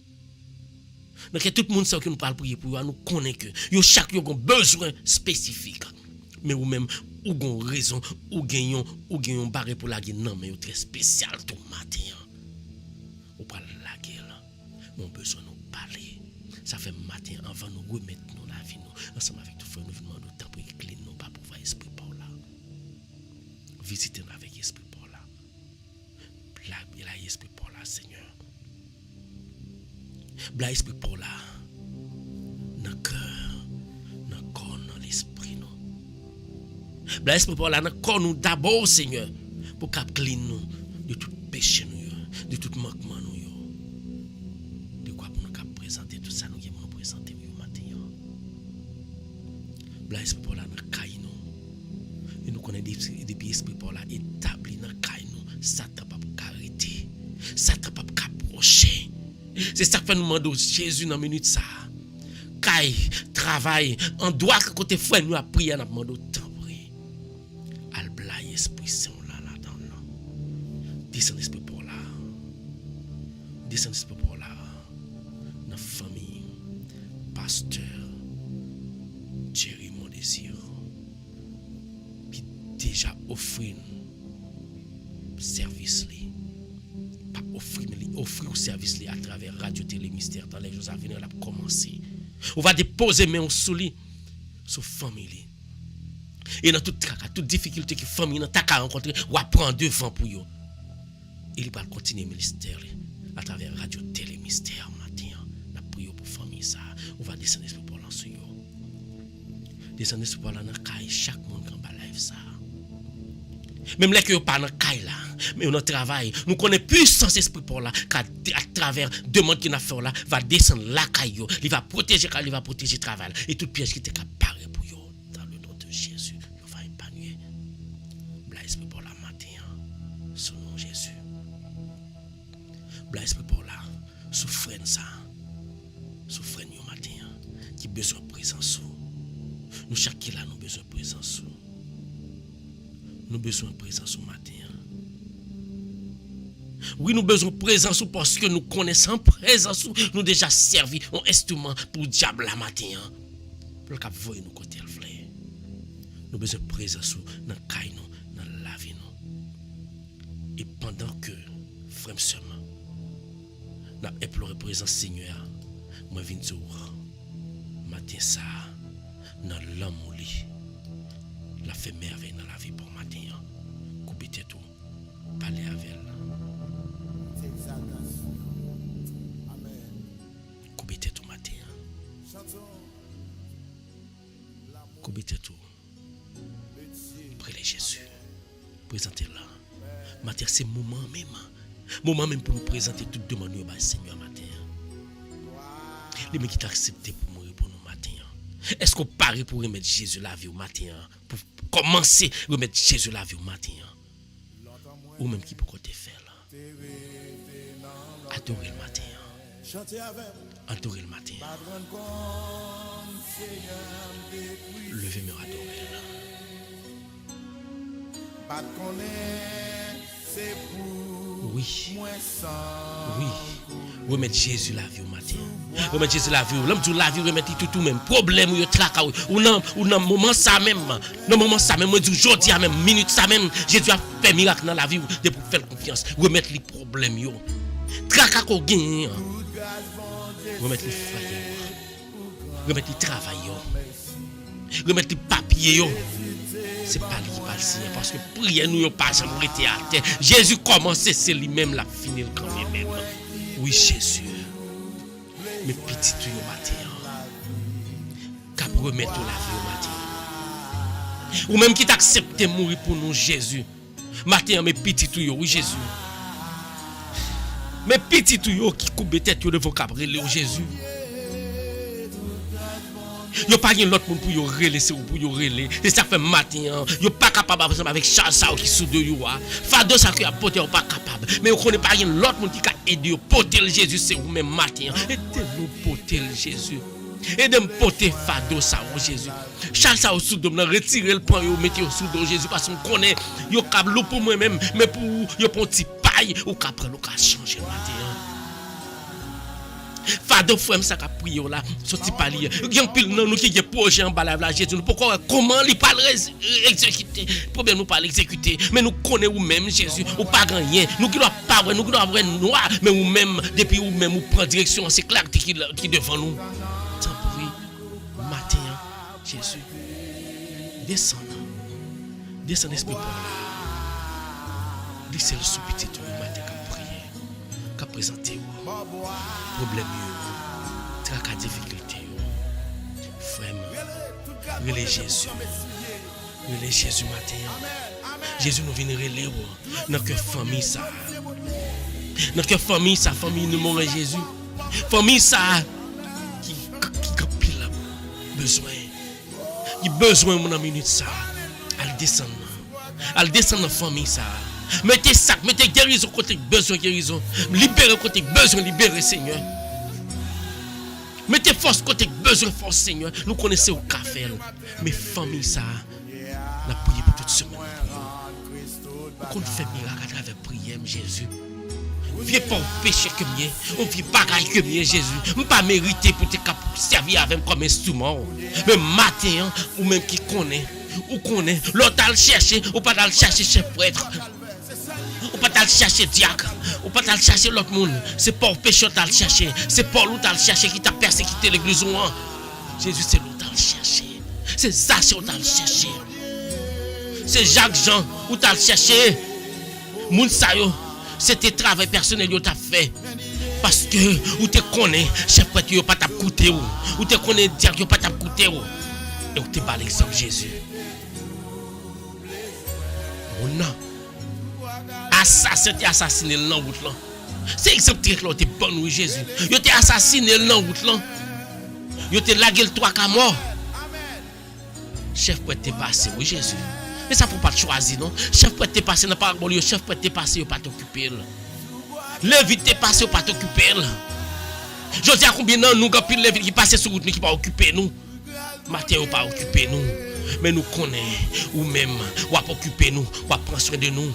Dans que tout le monde sait que nous parlons prier pour eux, nous connaissons que chaque a un besoin spécifique. Mais ou même, ou une raison, ou gagnons barré pour la guerre, non, mais très spécial tout matin. Ou pas la guerre, mon besoin nous parler. Ça fait matin avant nous remettre nous la vie, nous, ensemble avec tout frère, nous demandons temps pour éclairer nous, pas pour voir esprit par là. Visitez-nous avec esprit par là. Il a esprit pour là, Seigneur. Bla esprit pour là. Dans le cœur, dans le corps, dans l'esprit, nous. Bla esprit pour là, dans le corps, nous d'abord, Seigneur. Pour qu'après nous, de tout péché, nous, de tout manquement, nous. De quoi pour nous présenter tout ça, nous qui nous présenter au matin. Bla esprit pour là, dans le caille, nous. Et nous connaissons depuis esprit pour là, établi dans le caille, nous. Satan pas arrêter. Satan pas approcher. C'est ça que fait nous demander Jésus dans minute ça. Caille, travail, en droit que côté frère nous a prié, n'a demandé temps prier. Al blaye esprit saint là dans nous. Descend esprit pour là. Descendez ce pour là. Dans famille, pasteur, Jerry mon désir. Qui déjà offrir service li. Pas offrir mais offrir au service li à travers Radio Télé Mystère dans les jours à venir, la commencer. On va déposer main sous lui, sur famille. Et dans toute difficulté que famille n'a pas rencontrer, ou prendre devant pour yo. Il va continuer le ministère à travers Radio Télé Mystère matin. La prière pour famille ça. On va descendre ce pour lancer yo. Descendre ce pour là dans caille chaque monde quand ba live ça. Même les que pas dans caille là, mais on travail, nous connaissons puissance esprit pour là qu'à travers demande qu'il a fait là va descendre la caille yo, il va protéger travail et toute pièce qui était capable pour yo dans le nom de Jésus, il va épanouir. Blaise pour la matin, son nom Jésus. Blaise pour là, souffrance ça. Souffrance yo matin qui besoin de présence. Nous chaque là nous besoin de présence. Nous besoin de présence au matin. Oui, nous besoin de présence parce que nous connaissons présence. Nous déjà servi un instrument pour le diable la matin. Pour le cap voyer nous côté le fleur. Nous besoin de présence dans caille nous, dans la vie nous. Et pendant que frère seulement n'a imploré présence Seigneur, moi viens dire matin ça dans l'homme li la fait merveille dans la vie pour matin. Coupez tout, parlez avec elle. Coupez tout matin. Coupez tout. Priez Jésus. Présentez-la. Matin, c'est moment même. Moment même pour nous présenter toute demande au Seigneur matin. Les mecs qui t'ont accepté pour mourir pour nous matin. Est-ce qu'on parie pour remettre Jésus la vie au matin? Pour commencer à remettre Jésus la vie au matin? Ou même qui peut côté faire là? Adorer le matin. Adorer le matin. Levez-moi adorer là. Oui. Oui. Remettre Jésus la vie au matin. Remettre Jésus la vie. L'homme dit la vie remettre tout même. Problème ou tracas ou non moment ça même. Dans moment ça même, moi dis aujourd'hui à même minute ça même, Jésus a fait miracle dans la vie de pour faire confiance. Remettre les problèmes yo. Tracas qu'on gagne. Remettre les frères. Remettre les travail yo. Remettre les papiers yo. C'est pas lui qui va le signer parce que prière nous pas jamais été à terre. Jésus commence, c'est lui-même la finir quand même. Oui Jésus. Mes petits tuyaux matin. Cap remettre la vie au matin. Ou même qui t'accepte de mourir pour nous Jésus. Matin mes petits tuyaux, oui Jésus. Mes petits tuyaux qui coupent tête de vos cabrels au Jésus. Yo pas gen l'autre monde pour yo relaisser ou pour yo relais. C'est ça fait matin. Yo pas capable ensemble avec Charles Sao qui sous de yo. Fado ça qui a porter ou pas capable. Mais on connaît pas gen l'autre monde qui a aider yo porter le Jésus c'est vous même matin. Aidez-nous porter le Jésus. Aidez-moi porter Fado ça au Jésus. Charles Sao sous de me retirer le point yo mettez au sous de Jésus parce qu'on connaît yo câble pour moi même mais pour yo pour petit paille ou qu'après nous ka changer matin. Fado frère ça qu'a prié là sorti palier gen pile nan nous qui gen projet en bas la Jésus pourquoi comment il pas exécuter problème nous pas l'exécuter mais nous connaît ou même Jésus ou pas rien nous qui doit pas nous qui doit vrai noir mais ou même depuis ou même ou prend direction c'est clair qui devant nous tant prie matin Jésus descend esprit pour là laissez le soupiter tout le matin qu'a prier qu'a présenter problème yo tracas difficulté yo frère relais Jésus matin Jésus nous vient relais dans que famille ça famille nous mort Jésus famille ça qui pile besoin mon minute ça elle descend dans famille ça mettez ça, mettez guérison côté besoin guérison. Libérez côté besoin libérer Seigneur. Mettez force côté besoin force Seigneur. Nous connaissons au café. Mais famille ça, la prière pour toute semaine. Nous qu'on fait miracle à travers prière Jésus. vieux pauvre pécheur que mieux, on vieux bagaille que mieux Jésus. On pas mérité pour te servir avec comme instrument. Mais matin ou même qui connaît, ou connaît, l'autre à le chercher, ou pas à le chercher chef prêtre. Ou pas à le chercher diacre, ou pas à le chercher l'autre monde. C'est pauvre pécheur à le chercher, c'est Paul ou à le chercher qui t'a persécuté l'église ou Jésus c'est l'autre à le chercher. C'est Zachée ou à le chercher. C'est Jacques Jean ou à le chercher. Moun sa yo, c'était travail personnel yo t'a fait. Parce que ou te connais, chef prêtre yo pas t'a coûté ou te connais diacre yo pas t'a coûté ou. Et ou te pas l'exemple Jésus. Mon nom. Assassin t'es assassiné dans route là. C'est exemple très là t'es bon oui Jésus. Yo t'es assassiné dans route là. Yo t'es lagué le 3 cas mort. Chef prêtre t'es passé oui Jésus. Mais ça faut pas te choisir non. Chef prêtre t'es passé dans parabole, chef prêtre t'es passé yo pas t'occuper. Lévite t'es passé yo pas t'occuper. Je dis à combien de nous gars pile lévite qui passe sur route qui pas occuper nous. Matin ou pas occuper nous. Mais nous connaissons ou même ou pas occuper nous, ou pas prendre soin de nous.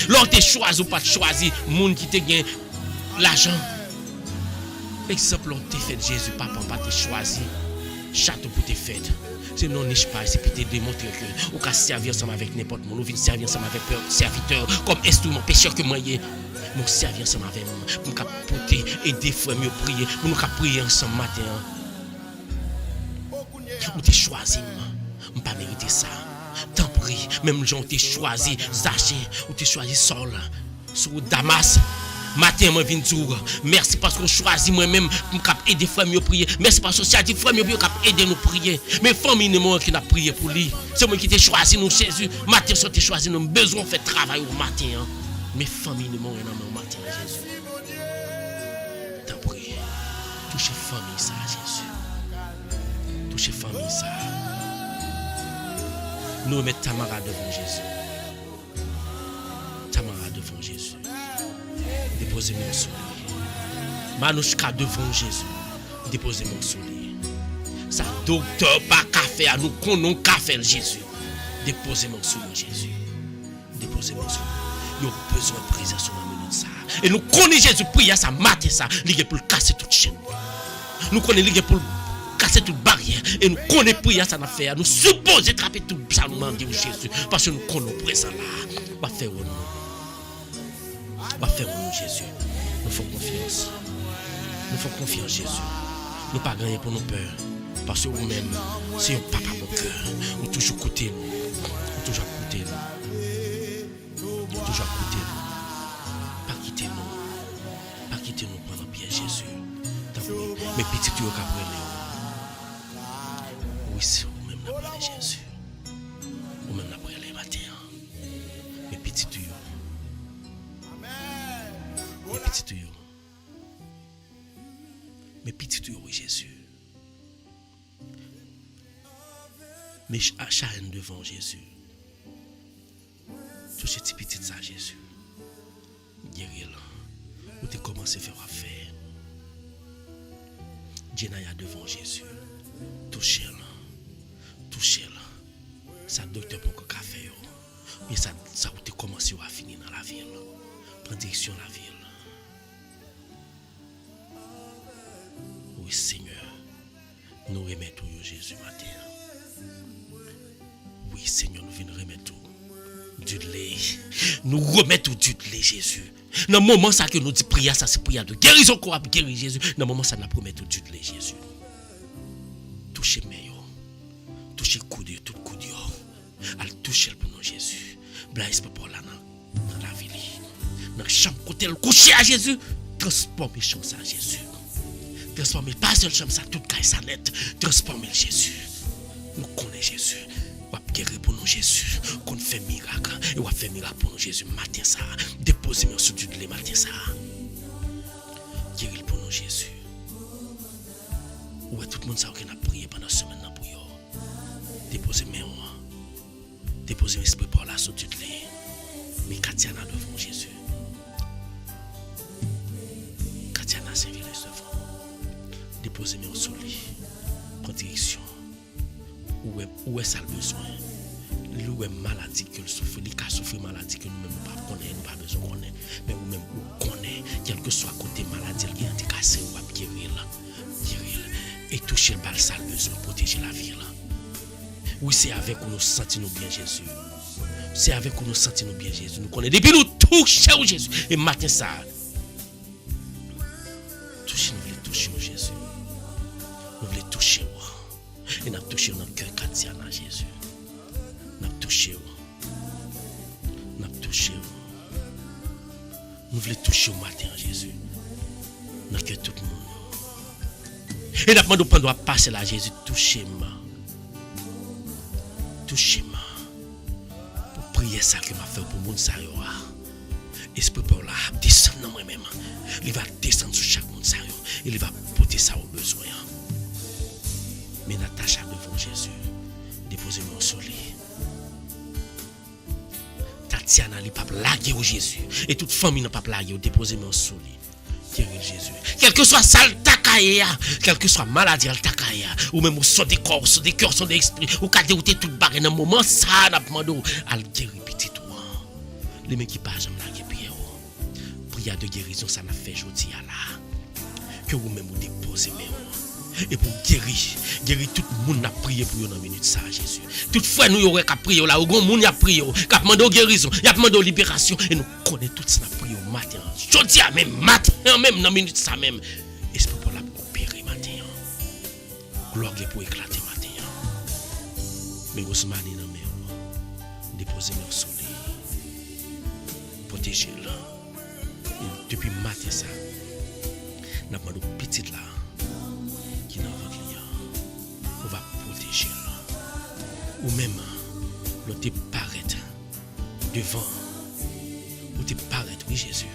L'autre t'es choisi ou pas choisi, monde qui te gagne l'argent. Exemple, l'autre t'es fait Jésus, papa pas te choisi. Château pour te fait. C'est non niche pas, c'est pour te démontrer que ou qu'à servir ensemble avec n'importe monde, ou venir servir ensemble avec serviteur comme instrument pécheur que moi nous servir ensemble avec moi, pour nous porter aider frère mieux prier, pour nous prier ensemble matin. Ou t'es choisi moi, on pas mériter ça. Tant pis, même gens t'es choisi Zachée, ou t'es choisi Saul sur Damas. Matin moi viens dire merci parce que choisi moi-même pour aider frère mieux prier. Merci parce que ça dit frère mieux cap aider nous prier. Mais famille ne moi qui n'a prié pour lui. C'est moi qui t'ai choisi nous Jésus. Matin ça t'ai choisi nous besoin faire travail au matin. Mais famille ne moi non matin Jésus. Tant pis. Touchez famille ça Jésus. Touchez famille ça. Nous mettons Tamara devant Jésus. Tamara devant Jésus. Déposez-moi sur lui. Manouchka devant Jésus. Déposez-moi sur lui. Ça docteur pas café à nous qu'on café Jésus. Déposez-moi sur lui Jésus. Déposez-moi sur lui. Nous avons besoin de prier sur la minute ça. Et nous connaissons Jésus prier ça matin ça. Il est pour casser toute chaîne. Nous connaissons il est pour casser toute barrière. Et nous connaissons prier ça n'a fait. Nous supposons attraper tout ça nous demander Jésus. Parce que nous connaissons présent là. Va faire au nom. Va faire au nom Jésus. Nous faisons confiance. Nous faisons confiance Jésus. Nous pas gagner pour nos peurs. Parce que vous-même, c'est un papa mon cœur. Vous toujours côté nous. Vous toujours côté nous. Vous toujours côté nous. Pas quitter nous. Pas quitter nous prendre pied Jésus. Mais petit tu as oui, c'est vous-même n'a pas Jésus. Vous-même n'a pas les matins. Mais petit tu mais petit tu mais petit tu oui Jésus. Mais charne devant Jésus. Tout ce petit ça Jésus. Guérir là. Où tu commences à faire affaire. Djenaya devant Jésus. Touchez-le. Touchez-le. Ça docteur pour que café. Mais ça où tu commences à finir dans la ville. Prends direction la ville. Oui Seigneur. Nous remettons Jésus matin. Oui Seigneur, nous venons remettre tout. Du lait. Nous remettons du lait Jésus. Dans le moment ça que nous dit prière, ça c'est prière de guérison qu'on va guérir Jésus. Dans le moment ça nous promet tout du lait Jésus. Touchez mes touchez coude, tout coude. Al toucher pour nous Jésus. Blaise pour là dans la ville. Dans la chambre côté le coucher à Jésus, transformez chambre ça Jésus. Transformez pas seul chambre ça toute caille ça net. Transformez Jésus. Nous connaissons Jésus. On va guérir pour nous Jésus. Qu'on fait miracle. Et on va faire miracle pour nous Jésus. Matin ça. Déposez-moi sur du lait matin ça. Guérir pour nous Jésus. Ouais, tout le monde sait qu'on a prié pendant ce semaine pour vous. Déposez-moi. Déposez l'esprit par là sur du lait. Mais Katiana devant Jésus. Katiana Saint-Village devant. Déposez-moi sur lui. Prends direction. Où est ça le besoin? L'ou est maladie que le souffre, il a souffert maladie que nous-mêmes nous ne connaissons, nous pas besoin de connaître. Mais nous-mêmes nous connaissons, quel que soit côté maladie, il y a des cassés, on va guérir. Et toucher le bal sale besoin, protéger la vie. Oui, c'est avec nous nous sentons bien Jésus. C'est avec nous nous sentons bien Jésus. Nous connaissons. Depuis nous touchons Jésus. Et matin ça. Toucher, nous voulons toucher Jésus. Nous voulons toucher. Et nous avons touché notre cœur chrétien à Jésus. Nous avons touché. Nous avons touché. Nous voulons toucher au matin Jésus. Dans le cœur tout le monde. Et nous avons demandé de passer là Jésus. Touchez-moi. Touchez-moi. Pour prier ça que m'a fait pour monde ça yo. Esprit pour là descendre dans moi-même. Il va descendre sur chaque monde ça yo. Il va porter ça au besoin. Mais Natacha devant Jésus. Déposez-moi au soleil. Tatiana li pas laguer au Jésus. Et toute famille n'a pas laguer. Déposez-moi au soleil. Guérir Jésus. Quel que soit ça takaya, quel que soit maladie al takaya, ou même au son des corps, son des cœurs, son des esprits, ou qu'à dérouter tout barre dans un moment ça n'a pas demandé à guérir petit toi. Les mecs qui pas jamais la guérir. Prière de guérison ça n'a fait jodi à là. Que vous même vous déposez même. Et pour guérir tout le monde a prié pour vous dans minute ça Jésus. Tout frère nous aurait qu'à prier là, au grand monde a prié, qu'a demandé guérison, il a demandé libération et nous connaissons tout ça prié au matin. Jodi à même matin même dans minute ça même. Esprit pour la opérer matin. Gloire pour éclater matin. Mais Ousmane dans mer. Déposez-moi au soleil. Protégez-le. Depuis matin ça. N'a pas de petite là qui n'a pas client. On va protéger là. Ou même l'autre paraître devant. Ou te paraître, oui Jésus,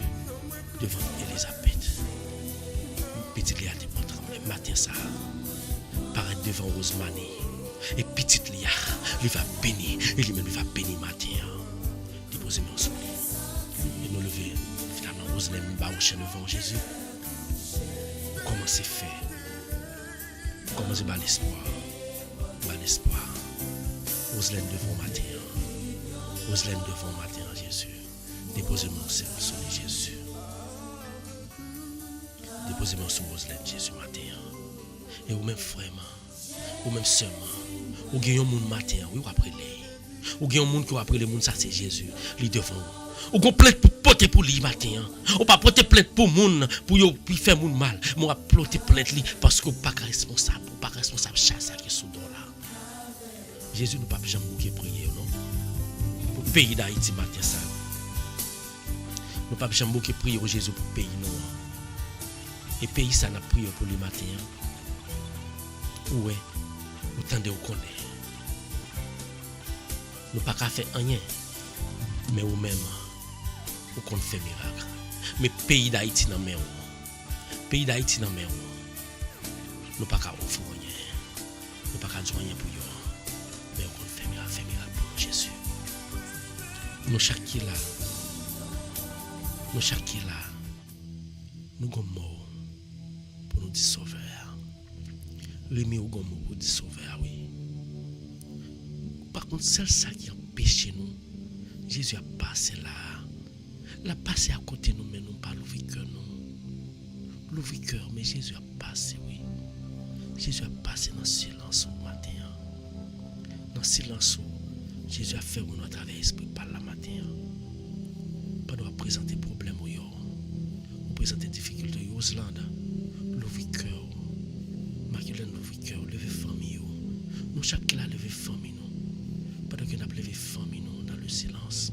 devant Elisabeth. Petite Léa te prend trembler. Matin ça. Paraître devant Rosemary. Et petite Léa, il va bénir. Et lui-même il va bénir matin. Déposez-moi au soleil. Et nous lever. Finalement, Rosemary va marcher devant Jésus. Comment c'est fait? Comment c'est bas l'espoir? Bas l'espoir. Roselène devant matin. Roselène devant matin, Jésus. Déposez-moi au soleil, Jésus. Déposez-moi sur Roselène, Jésus, matin. Et vous même frère, ou même sœur, ou gagnez un monde matin, oui, ou après les. Ou gagnez un monde qui après les monde, ça c'est Jésus. Lui devant. Ou gon plainte pour porter pour lui matin. Ou pas porter plainte pour moun pour yo faire moun mal. Moi porter plainte li parce que pas responsable, pas responsable chasse qui sous là. Jésus nous pas jamais bouquer prier non. Pour pays d'Haïti matin ça. Nous pas jamais bouquer prier au Jésus pour pays non. Et pays ça n'a prié pour lui matin. Ouais. Autant de vous connaît. Nous pas qu'à faire rien. Mais ou même ou qu'on fait miracle. Mais pays d'Haïti dans mer. Pays d'Haïti dans mer. Nous pas qu'à offrir rien. Nous pas qu'à dire rien pour eux. Mais on fait miracle pour Jésus. Nous chaque là. Nous chaque là. Nous sommes morts pour nous dire sauveur. Les miens sommes morts pour dire sauveur, oui. Par contre, c'est ça qui empêche nous. Jésus a passé là. Il a passé à côté de nous, mais nous pas l'ouvrir cœur. L'ouvrir cœur, mais Jésus a passé, oui. Jésus a passé dans le silence au matin. Dans le silence, Jésus a fait nous à travers l'esprit par la matin. Pas de présenter problème au yo. On présente difficultés aux Islande. L'ouvrir cœur. Maculène l'ouvrir cœur, lever famille. Nous chaque là lever famille nous. Pendant que nous avons levé famille nous dans le silence.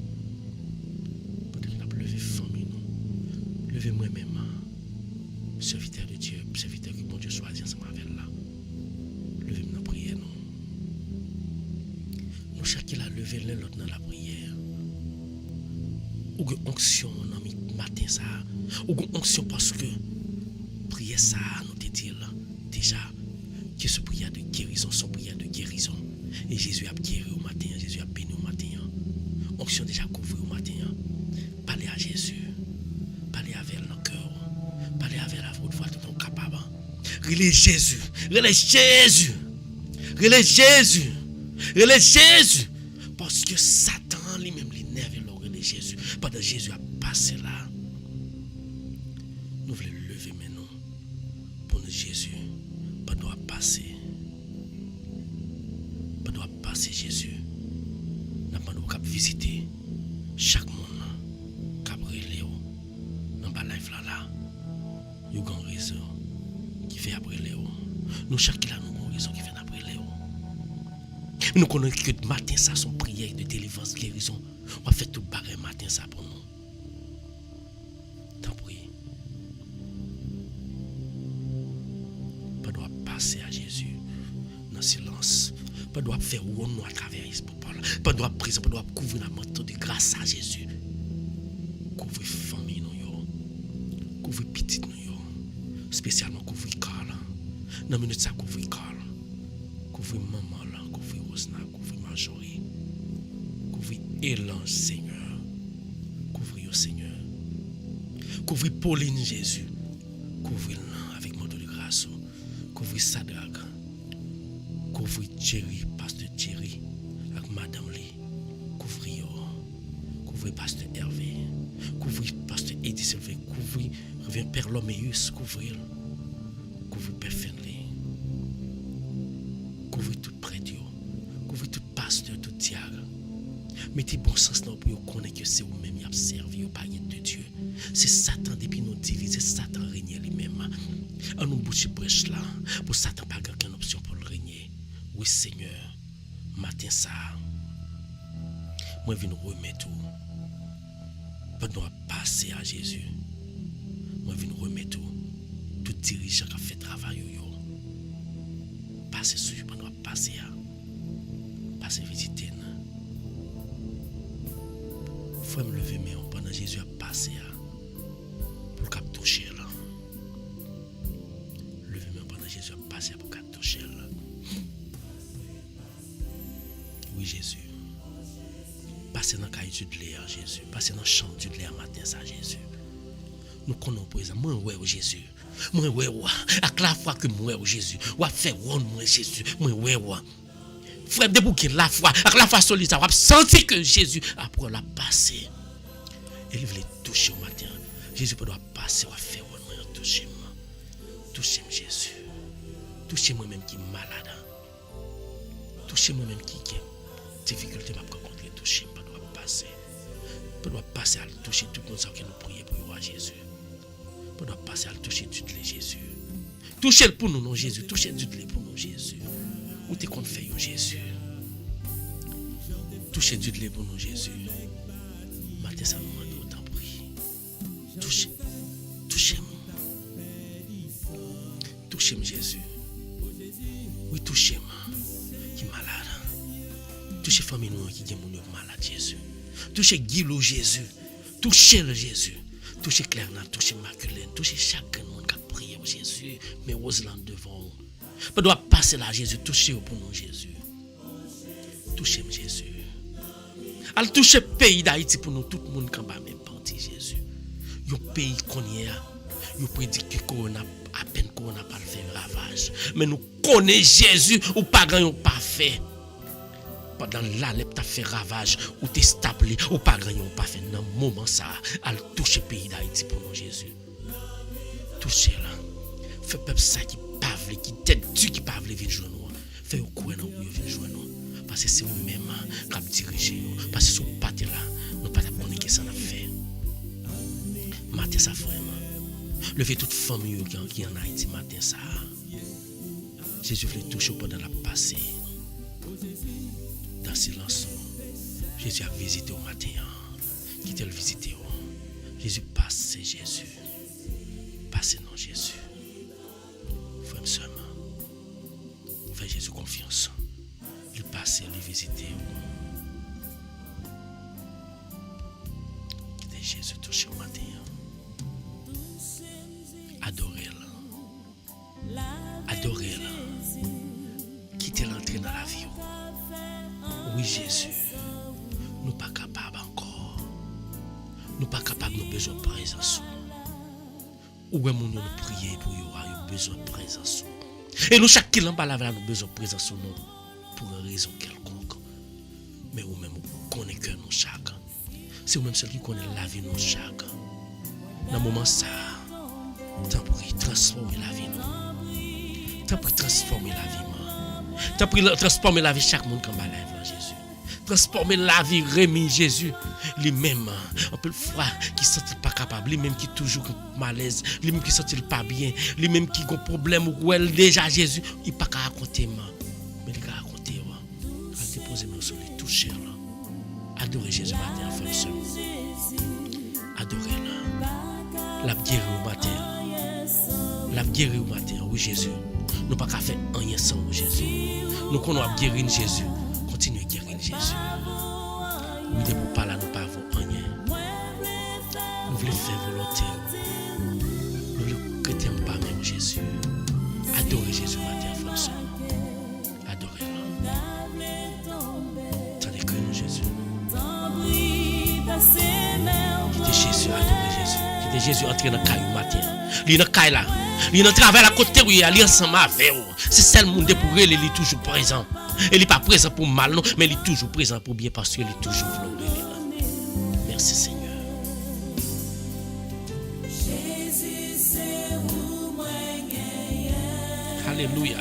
Pendant que nous avons levé famille nous. Levez moi-même. Serviteur de Dieu, serviteur que mon Dieu choisit ensemble avec là. Levez-moi dans la prière nous. Nous chaque là lever l'autre dans la prière. Ou que onction dans le matin ça. Ou que onction parce que prière ça nous te dit déjà que ce prière de guérison, son prière de guérison. Et Jésus a guéri au matin, Jésus a béni au matin. Onction déjà couvert au matin. Parlez à Jésus. Parlez avec le cœur. Parlez avec la voix tout le capable. Relais Jésus. Relais Jésus. Relais Jésus. Relais Jésus. Parce que Satan lui-même l'énerve l'orgue de Jésus. Pendant Jésus a passé là, nous voulons lever maintenant pour nous Jésus. Pendant passer Jésus. Nous avons visiter chaque monde qui a brûlé dans la life là. Il y a une raison qui fait après Léo. Nous chaque là nous avons une raison qui fait après Léo. Nous connaissons que matin ça son prière de délivrance guérison. On va faire tout barré matin ça pour nous. T'en prie. Pas doit passer à Jésus dans silence. Pas doit faire ou nous à travers Paul. Pas doit prison, pas doit couvrir la manteau de grâce à Jésus. Couvrir famille nous yo. Couvrir petite nous yo. Spécialement couvrir Carl. Dans minute ça couvrir Carl. Couvrir maman là, couvrir Rosna, couvrir Marjorie. Couvrir Elan Seigneur. Couvrir au Seigneur. Couvrir Pauline Jésus. Couvrir avec manteau de grâce. Couvrir Sadrach. Couvrir Thierry, pasteur Thierry, avec Madame Lee. Couvrir pasteur Hervé. Couvrir pasteur Eddie Sylvain. Couvrir Père Loméus. Couvrir Père Fenley. Couvrir tout prêtre. Couvrir tout pasteur, tout diable. Mettez bon sens dans pour connaître que c'est vous-même qui avez servi au païen de Dieu. C'est Satan depuis nous diviser, Satan régner lui-même. On nous bouche brèche là, pour Satan pas aucune option pour le régner. Oui Seigneur, matin ça, moi je viens remettre tout. Pendant passer à Jésus, moi je viens remettre tout dirigeant qui a fait travail. Passer sur pendant passer à passer visiter. Faut me lever mais pendant Jésus a passé pour qu'il touche là. Lever mais pendant Jésus a passé pour qu'il touche là. Oui Jésus. Passez dans la caille du l'air Jésus. Passez dans la chambre du l'air matin ça Jésus. Nous connaissons présent moi ouais Jésus. Moi ouais avec la foi que moi Jésus. Ou a fait moi Jésus. Moi ouais. Frère de bouquin la foi, avec la foi solide, on a senti que Jésus après la passer. Il voulait toucher au matin. Jésus peut passer, on va faire toucher moi. Touchez moi Jésus. Touchez moi même qui est malade. Touchez moi même qui a difficulté à rencontrer. Touchez moi doit passer. Peut passer à toucher tout le monde qui nous prier pour voir Jésus. Peut passer à toucher tout le Jésus. Touchez pour nous non Jésus. Touchez tout le pour nous Jésus. Où t'es qu'on fait Jésus? Touchez du lait pour nous Jésus. Matin ça nous demande autant prie. Touchez-moi. Touchez-moi Jésus. Oui, touchez-moi. Qui est malade. Touchez famille nous qui est malade Jésus. Touchez Guilou Jésus. Touchez le Jésus. Touchez Clairna, touchez Maculène. Touchez chacun monde qui a prié Jésus. Mais Roseland devant vous. On doit passer là, Jésus. Touchez pour nous, Jésus. Touchez Jésus. Al toucher le pays d'Haïti pour nous, tout le monde qui va même parti, Jésus. Le pays qu'on y a, il prédit que Corona, à peine Corona pas faire ravage. Mais nous connaissons Jésus, ou pas grand, pas fait. Pendant là, il a fait ravage, ou t'es stable, ou pas grand, pas fait. Dans le moment ça, al toucher le pays d'Haïti pour nous, Jésus. Touchez là. Fait peuple ça qui pavle, qui tête du qui pavle vient jouer nous. Fait au coin nous vient jouer nous. Parce que c'est vous même qui a dirigé parce que sous pâté là, nous pas connaître que ça n'a fait. Matin ça vraiment. Levez toute famille qui en Haïti matin ça. Jésus voulait toucher pendant la passée. Dans silence. Jésus a visité au matin. Qui t'a visité. Jésus passe, c'est Jésus. Passez non Jésus. Frère seulement. Fais Jésus confiance. Il passe, il visite. Quittez Jésus touché au matin. Adorez-le. Adorez-le. Quittez l'entrée dans la vie. Oui Jésus. Nous pas capables encore. Nous pas capables de besoin de présence. Ou est-ce nous prier pour y avoir besoin de présence. Et nous chaque qui l'en bas là nous besoin de présence nous pour une raison quelconque. Mais ou même connaît que nous chaque. C'est vous-même seul qui connaît la vie nous chaque. Dans le moment ça, tant pour transformer la vie nous. Tant pour transformer la vie moi. Tant pour transformer la vie chaque monde comme lève Jésus. Transformer la vie Rémi Jésus lui-même un peu le froid qui sent pas capable, lui-même qui toujours malaise, lui-même qui sent pas bien, lui-même qui a un problème ou elle déjà Jésus, il pas qu'à raconter moi. Mais il a raconter moi. À déposer mon sur lui toucher là. Adorer Jésus matin en frère seul. Adorer là. La guérir au matin. La guérir au matin, oui Jésus. Nous pas qu'à faire rien sans Jésus. Nous connaissons guérir Jésus. Continuez à guérir Jésus. Nous ne pouvons pas là, nous ne pouvons pas rien. Nous voulons faire volonté. Nous voulons que tu n'aimes pas même Jésus. Adorez Jésus matin, François. Adorez-le. Tandis que nous, Jésus. Quittez Jésus, adorez Jésus. Quittez Jésus, entrez dans le caillou matin. Il est dans le caillou là. Il est dans le travail à côté où il est ensemble avec vous. C'est ça le monde pour elle, il est toujours présent. Il n'est pas présent pour mal, non, mais il est toujours présent pour bien parce qu'il est toujours là. Merci Seigneur. Alléluia.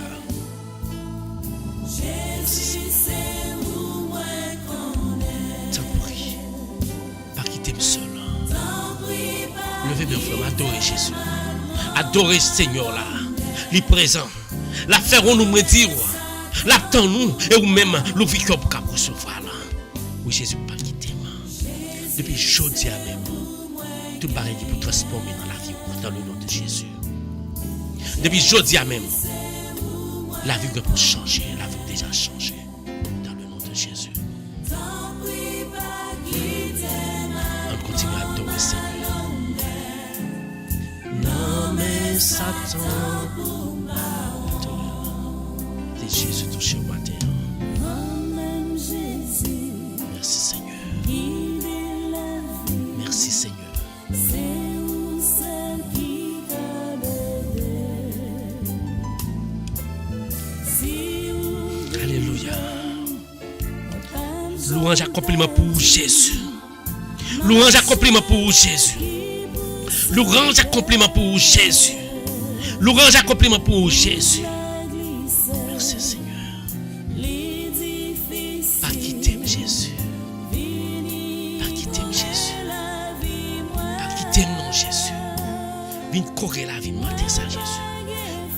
T'en prie. Pas quitter me seul. Levez mes frères, adorez Jésus. Adorez Seigneur là. Il est présent. La ferons nous me dire. L'attend nous et ou même le victoire pour recevoir là. Oui Jésus pas quitter moi. Depuis jeudi à même tout barré pour transformer dans la vie dans le nom de Jésus. Depuis jeudi à même la vie pour changer, la vie déjà changé dans le nom de Jésus. On continue à adorer Seigneur. Non mais Satan Jésus touché au matin. Merci Seigneur. Merci Seigneur. Alléluia. Louange accomplissement pour Jésus. Louange accomplissement pour Jésus. Louange accomplissement pour Jésus. Louange accomplissement pour Jésus. Merci Seigneur. Pas quitter Jésus. Pas quitter Jésus. Pas quitter non Jésus. Viens courir la vie matin ça Jésus.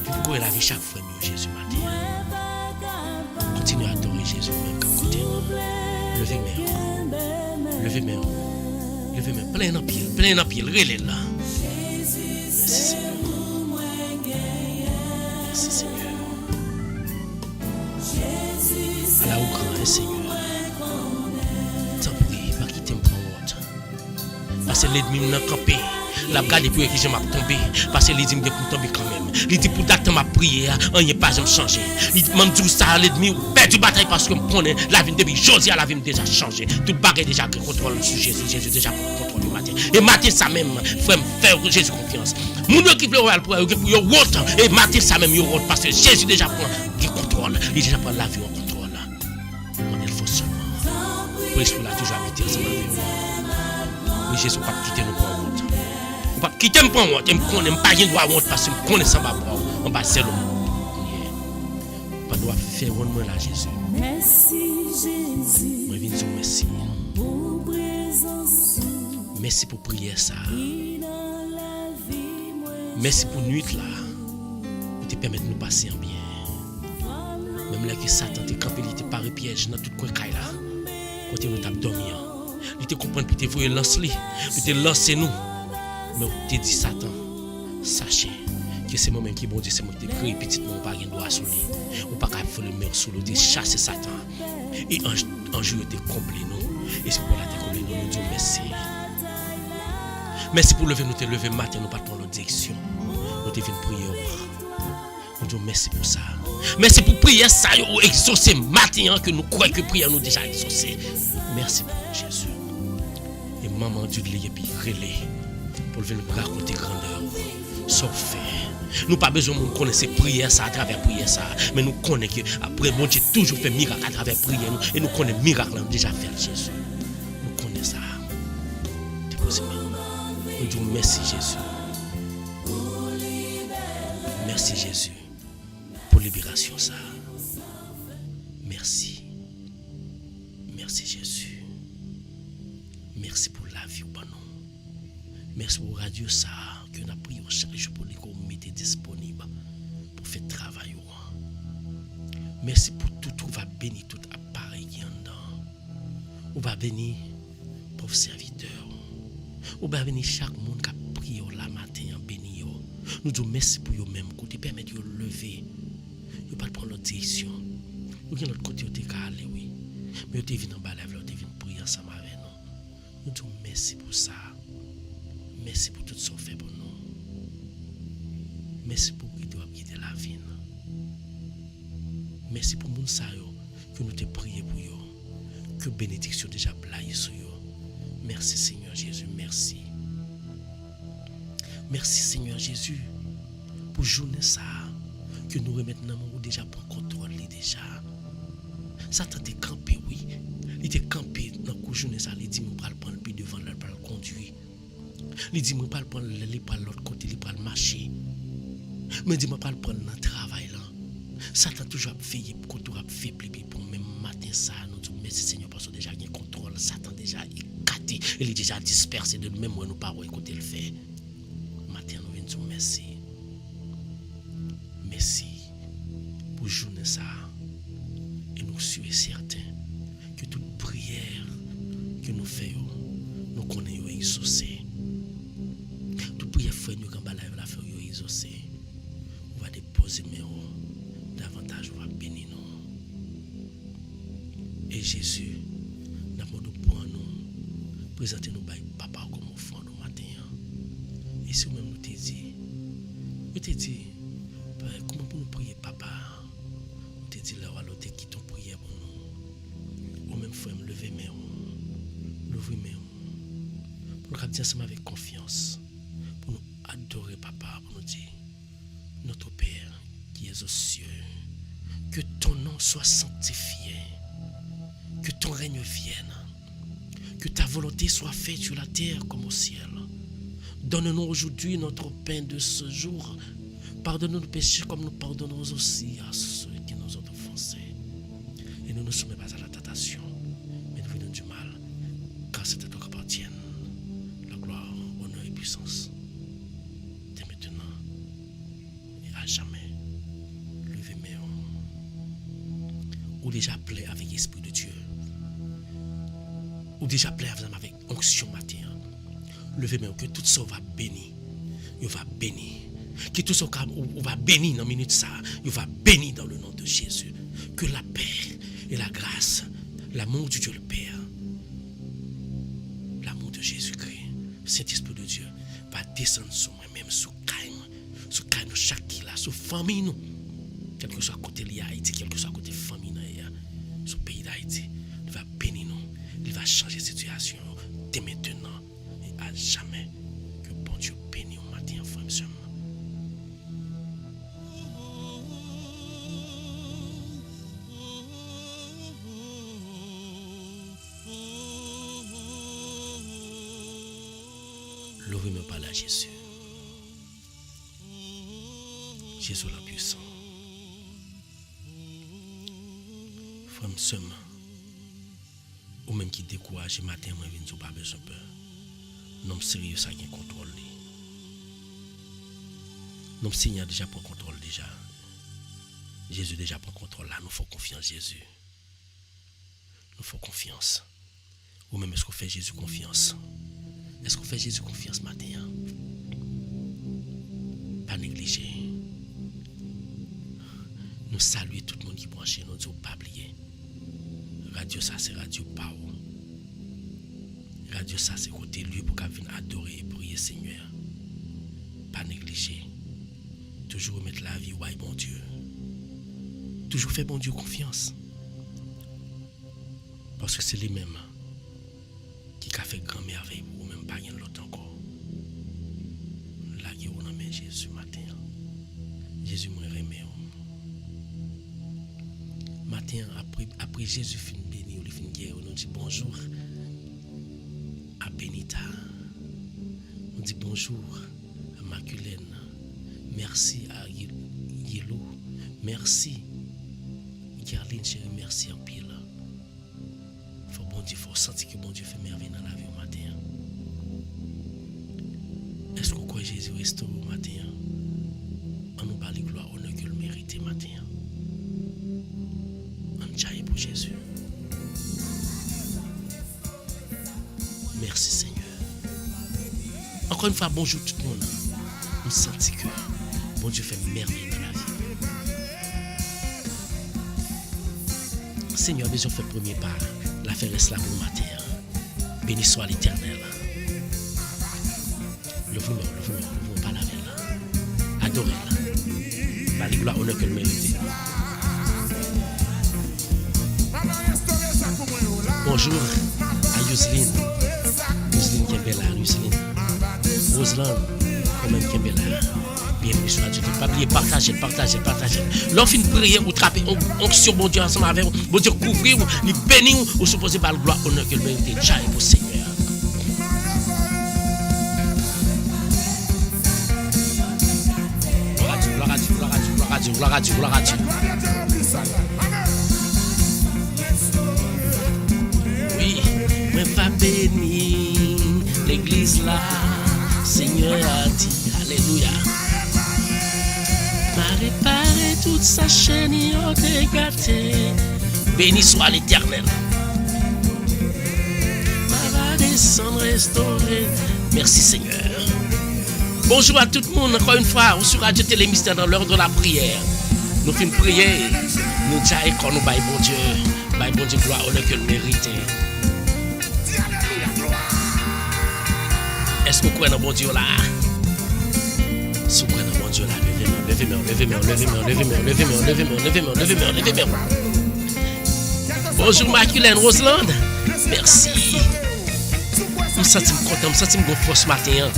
Viens courir la vie chaque fois mieux Jésus matin. Continue à adorer Jésus même qu'à côté. Levez mes mains. Levez mes mains. Levez mes mains. Plein en pied. Relais là. Merci Seigneur. Merci Seigneur. À la au grand Seigneur. T'en prie, pas quitter me prendre honte. Parce que l'ennemi m'a campé. La garde pour que je m'a tombé. Parce que l'ennemi pour tomber quand même. Il dit pour dater ma prière, on n'y pas jamais changé. Il m'a dit ça l'ennemi perdu bataille parce que me connaît la vie depuis Josia la vie déjà changé. Tout bagarre déjà qui contrôle sur Jésus. Jésus déjà contrôle le matin. Et matin ça même, frère faire Jésus confiance. Mon qui veut royal pour yo honte et matin ça même yo honte parce que Jésus déjà prend qui contrôle. Il déjà prend la vie en contrôle. On il faut seulement. Pour esprit là toujours habiter ensemble avec nous. Oui Jésus pas quitter nous pour honte. Pas quitter me pour honte, et me connaît pas droit honte parce que me connaît ça va pour on va c'est l'homme. Pas doit faire moi là Jésus. Merci Jésus. Moi viens dire merci. Pour présence. Merci pour prier ça. Merci pour nuit là. Pour te permettre de nous passer en bien. Même là que Satan te campé, il te paré piège dans tout coin caille là. Quand nous t'a dormi. Il te comprend pour te voyer lancer, pour te lancer nous. Mais on te dit Satan, sachez que c'est moi-même qui bon Dieu, c'est moi qui te créé petit mon pas rien droit sur lui. On pas capable faire le meilleur sur lui, chasser Satan. Et un jour te comblé nous. Et c'est pour la te comblé nous, nous disons merci. Merci pour lever nous te lever matin, nous pas prendre l'autre direction. Nous te venons prier. Nous disons merci pour ça. Merci pour prier ça, ou exaucer matin que nous croyons que prière nous déjà exaucé. Merci pour Jésus. Et maman Dieu de puis relais pour venir nous raconter grandeur. Sauf fait. Nous pas besoin de connaître prière ça à travers prière ça, mais nous connaissons que après mon Dieu toujours fait miracle à travers prière nous et nous connaissons miracle déjà fait Jésus. déposer main. Nous disons merci Jésus. Merci Jésus pour libération ça. Merci. Merci Jésus. Merci pour la vie pour nous. Merci pour radio ça que nous avons pris chaque jour pour nous mettre disponible pour faire travail. Merci pour tout, on va bénir tout appareil qui est en dedans. On va bénir pauvres serviteurs. On va bénir chaque monde qui a prié la matin en béni. Nous disons merci pour eux-mêmes, côté permettre de lever. Ils ne pas prendre l'autre direction. Nous avons l'autre côté, ils ont aller, oui. Mais ils viennent en bas, ils viennent prier ensemble avec nous. Nous disons merci pour ça. Merci pour tout ce qu'on fait pour nous. Merci pour qui doit guider la vie. Merci pour moun sa yo que nous te prié pour yo. Que bénédiction déjà blaye sur yo. Merci Seigneur Jésus, merci. Merci Seigneur Jésus pour journée ça que nous remettons dans mon déjà pour contrôle déjà. Satan t'est campé oui. Il était campé dans la journée ça, il dit moi pas le prendre puis devant là pas le conduire. Il dit moi pas le prendre aller par l'autre côté, il pas le marcher. Mais dit moi pas le prendre dans le travail là. Satan toujours veillé pour qu'on a fait pour même matin ça nous disons merci Seigneur parce que déjà il y a contrôle. Satan déjà écarté, il est déjà dispersé de nous-mêmes nous pas écouter le fait. Matin nous venons dire merci. Merci pour journée ça. Et nous sommes certains que toute prière que nous faisons, nous connaissons exaucée. Toute prière frère nous quand la faire exaucée. On va déposer mes davantage on va bénir nous. Et Jésus, nous pour nous présenter nous papa comme enfant nous matin. Et si même nous te dit, comment pour nous prier papa? Nous te dit là alors te qui ton prière pour nous. Ou même frère me lever mes l'ouvrir mes pour nous dire ensemble avec confiance, pour nous adorer papa, pour nous dire notre Père qui est aux cieux, que ton nom soit sanctifié, que ton règne vienne, que ta volonté soit faite sur la terre comme au ciel. Donne-nous aujourd'hui notre pain de ce jour. Pardonne-nous nos péchés comme nous pardonnons aussi à ceux qui nous ont offensés. Et ne nous soumets pas à la tentation, mais nous venons du mal, car c'est à toi qu'appartiennent la gloire, honneur et puissance. Dès maintenant et à jamais. Levez mes ou déjà plaît avec l'Esprit de Dieu. Ou déjà plaît avec onction matin. Levez mes que tout ça va bénir. Il va bénir. Que tout ça va bénir dans la minute ça. Il va bénir dans le nom de Jésus. Que la paix et la grâce, l'amour du Dieu le Père, l'amour de Jésus-Christ, Saint-Esprit de Dieu, va descendre sur moi-même, sur Kaino, chaque qui là, sur famille nous. Quel que soit côté l'Haïti, quel que soit côté famille sur le pays d'Haïti, il va bénir nous, il va changer la situation dès maintenant et à jamais. Que bon Dieu bénisse au matin, frère et sœur. Louez-moi par là, Jésus. Jésus la puissant. Frère, seulement, ou même qui décourage matin, moi, je n'ai pas besoin de peur. Non, sérieux, ça qui contrôle. Non, Seigneur déjà prend contrôle déjà. Jésus déjà prend contrôle là. Nous faut confiance Jésus. Nous faut confiance. Ou même est-ce qu'on fait Jésus confiance? Est-ce qu'on fait Jésus confiance matin? Pas négliger. Nous saluons tout le monde qui branche, nous disons pas oublier. Radio ça c'est Radio Pao. Radio ça c'est côté lieu pour qu'on vienne adorer et prier Seigneur. Pas négliger. Toujours remettre la vie ouais bon Dieu. Toujours faire bon Dieu confiance. Parce que c'est lui-même qui a fait grand merveille ou même pas rien l'autre encore. Là qui on amène Jésus matin. Jésus m'a remis. Matin après Jésus fin béni ou fin guerre, on nous dit bonjour à Benita. dis bonjour à Maculène. Merci à Yellow. Merci. Garline, chérie, merci en pile. Faut bon Dieu, faut sentir que bon Dieu fait merveille dans la vie au matin. Est-ce qu'on croit Jésus restaure au matin? On nous parle de gloire, honneur que le mérite matin. On tchaille pour Jésus. Merci Seigneur. Encore une fois, bonjour tout le monde. On sentit que bon Dieu fait merveille dans la vie. Seigneur, besoin de faire le premier pas. La faire reste là pour le matin. Béni soit l'Éternel. Levez-moi, pas la veille. Adorez-la. La gloire, honneur que le mérite. Bonjour à Yuseline. Yuseline qui est belle là, Yuseline. Roselaine, quand même qui est belle là. Bienvenue sur Radio Tél. Pas oublier, partagez. L'on finit de prier ou trapper, on sur bon Dieu ensemble avec vous. Bon Dieu couvrir vous, il bénit vous, ou supposez par le gloire, honneur que le mérite. Tchaï pour Seigneur. Gloire à Dieu. Oui, moi pas béni l'église là, Seigneur a dit, alléluia. M'a réparé toute sa chaîne, il a gâté. Béni soit l'Éternel. M'a va descendre, restaurer. Merci Seigneur. Bonjour à tout le monde, encore une fois, sur Radio Tél Mystère dans l'heure de la prière. Nous finissons de prier, nous disons qu'on nous baille bon Dieu gloire, honneur que le mérite. Est-ce que vous croyez dans bon Dieu là? Si vous croyez dans bon Dieu là, levez-moi. Bonjour Maculène, Roselaine, merci. Nous sentons content, nous sentons une force ce matin.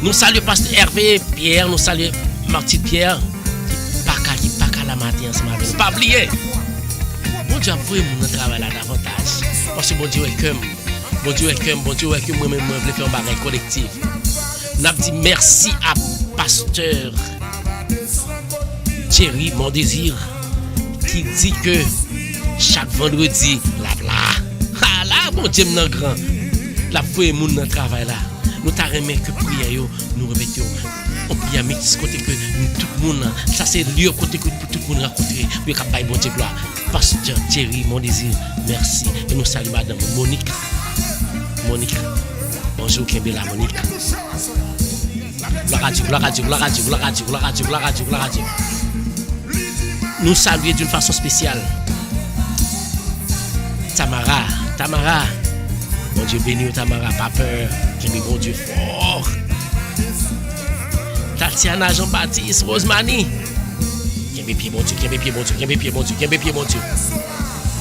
Nous saluons Pasteur Hervé, Pierre, nous saluons Martin Pierre, qui pas qu'à la matin ce matin. Pas oublier. Bon Dieu a pris mon travail là davantage. Parce que bon Dieu est comme. Bon Dieu est comme moi-même, je voulais faire un bagage collectif. Nous avons dit merci à Pasteur Thierry, mon désir, qui dit que chaque vendredi, là, bon Dieu est grand. La foi est mon travail là. Nous t'arrêtons que prière, nous répétons. On prie à ce côté que tout le monde, ça c'est le lieu côté que tout le monde rencontrer. Oui, capable bon Dieu gloire. Pasteur Thierry, mon désir, merci. Et nous saluons Madame Monique. Bonjour Kembela Monique. Gloire à Dieu. Nous saluons d'une façon spéciale Tamara. Bon Dieu béni Tamara, pas peur. J'ai mis bon Dieu fort. Tatiana Jean-Baptiste, Rosemanie. J'ai mis pied bon Dieu.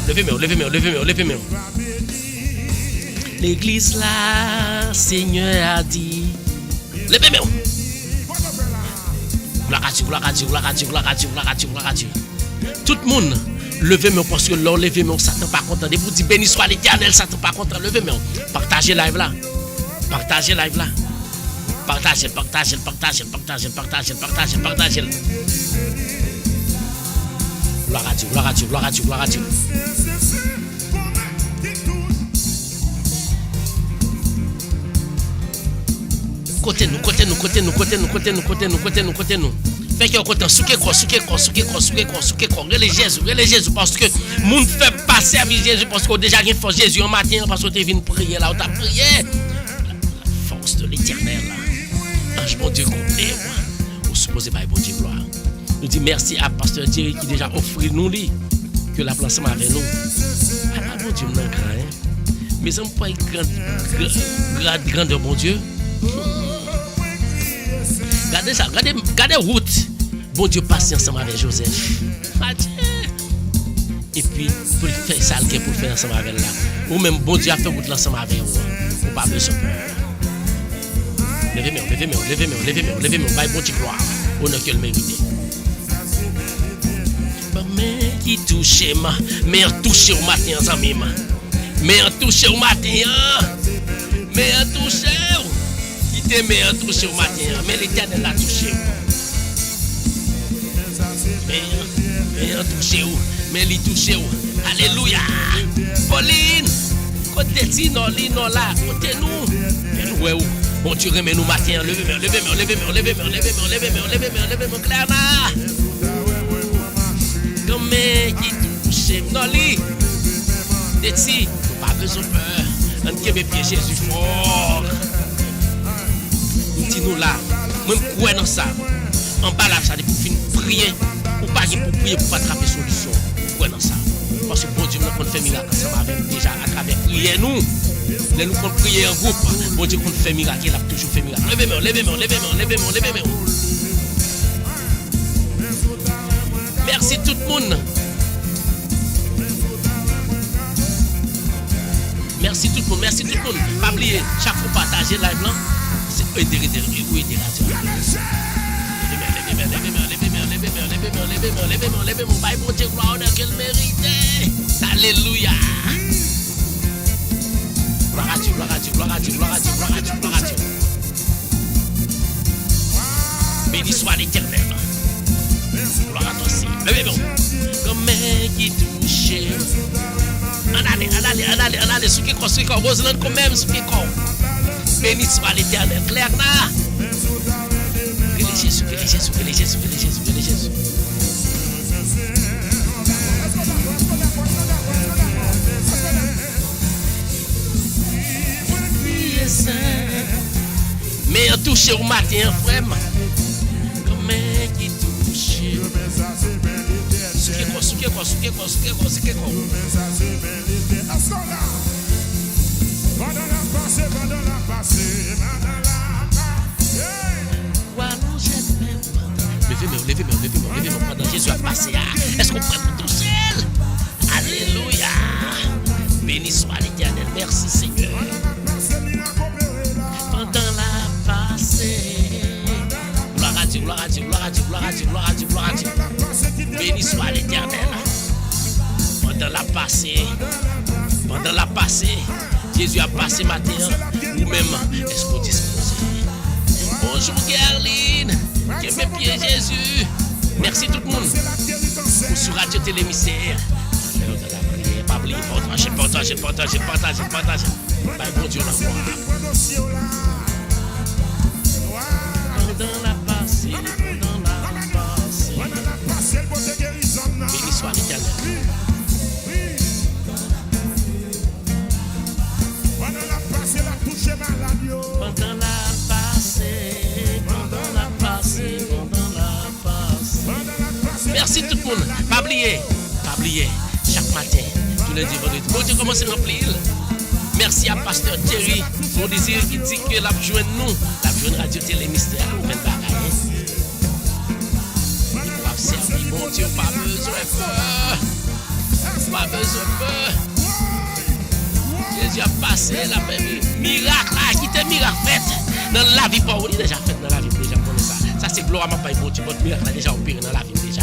Levez-moi. L'église là, Seigneur a dit. Levez-moi. Gloire à Dieu. Tout le monde, levez-moi parce que l'on levez-moi, Satan pas content. Et vous dites béni soit l'Éternel, Satan pas content. Levez-moi. Partagez live là. Partagez. Gloire à Dieu. Côté nous. Fait que côté souké quoi. Relais Jésus parce que moun fait passer à Jésus parce qu'on déjà rien force Jésus en matin parce qu'on t'es venu prier là, on t'a prié. La force de l'Éternel là. Ange bon Dieu complet moi. Au supposé par bon Dieu gloire. Nous dit merci à Pasteur Thierry qui déjà offert nous lui que la place avec nous. Ah bon Dieu m'en grand. Mais ça me pas grande bon Dieu. Regardez ça, regardez route. Bon Dieu passe ensemble avec Joseph. Et puis, pour faire ça, pour faire ensemble avec là. Ou même bon Dieu a fait route ensemble avec vous. Ou pas besoin de peur. Levez-moi. Bye, bon Dieu gloire. Honneur que le mérite. Mais qui touche, mais en touche au matin, Mais en touche au matin. Mais en touche. Qui tes mains touchées au matin, mais l'Éternel l'a touché. Mais touché, mais il touché. Alléluia. Pauline, côté Tino, Lino là, côté nous. Ouais, bon Dieu remet nous matin, levez-moi, Clerna. Comme qui touche, non li. Déti, pas besoin de peur. On qui mes pieds Jésus fort. Nous là, même quoi dans ça. En bas là, ça pour finir prier. Ou pas pour prier pour pas attraper solution. Quoi dans ça. Parce que bon Dieu nous qu'on fait miracle ensemble avec déjà à travers prier nous. Les nous qu'on prier en groupe. Bon Dieu qu'on fait miracle, il a toujours fait miracle. Levez-moi. Merci tout le monde. Merci tout le monde. Pas oublier, chaque fois partager live là, c'est aider la levez-moi, bye bon Dieu, gloire qu'elle méritait. Alléluia. Gloire à Dieu. Béni soit l'Éternel. Gloire à toi aussi. Levez-moi. Comme qui touche. Allez, ce qui est construit comme Roseland, quand même, ce qui est comme. Béni soit l'Éternel. Clerna. Que les Jésus. Mais on touche au matin, frère. Comme qui touche. Ce qui est Levez-moi pendant Jésus a passé. Est-ce qu'on prend pour tout seul? Alléluia. Béni soit l'Éternel. Merci Seigneur. Pendant la passée. Gloire à Dieu. Béni soit l'Éternel. Pendant la passée. Jésus a passé matin. Ou-même, est-ce qu'on dispose? Bonjour Gerline. Que mes pieds Jésus. Merci tout le monde. Sur Radio Télé Mystère. Pas oublier, partage. Bah, bon Dieu, la voix. Pendant la passée. Béni soit l'Éternel. Pendant la passée. Merci tout le monde. Pas oublier. Chaque matin, tous les vendredis. Bon Dieu, commence à remplir. Merci à Pasteur Thierry. Mon désir qui dit que la joindre nous. La joindre Radio Télé Mystère. Nouvelle bagaille. Il doit servir. Bon Dieu, pas besoin de peur. Jésus a passé la famille. Miracle, qui était miracle fait dans la vie. Pas on est déjà fait dans la vie. Déjà, on ça. Ça, c'est gloire à ma paille. Bon Dieu, votre miracle a déjà opéré dans la vie. Déjà.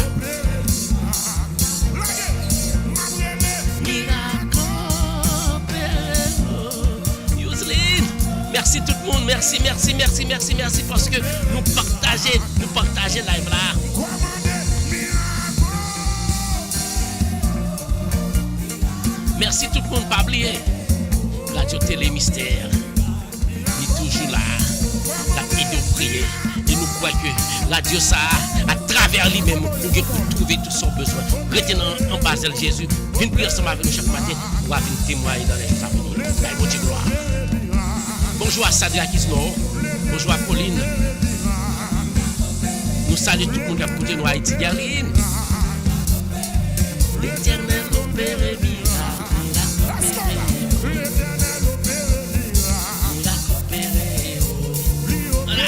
Merci tout le monde, merci parce que nous partagez live là. Merci tout le monde, pas oublier. Radio Télé Mystère, il est toujours là. La vidéo prier. Et nous croyons que radio ça, à travers lui-même, nous pouvons trouver tout son besoin. Retenant en Basel Jésus, venez prier ensemble avec nous chaque matin, nous allons témoigner dans les jours à venir. Bon Dieu, gloire. Bonjour à Sadra Kisno, bonjour à Pauline. Nous saluons tout le monde qui a écouté nous à Haïti, Gerline. L'Éternel opère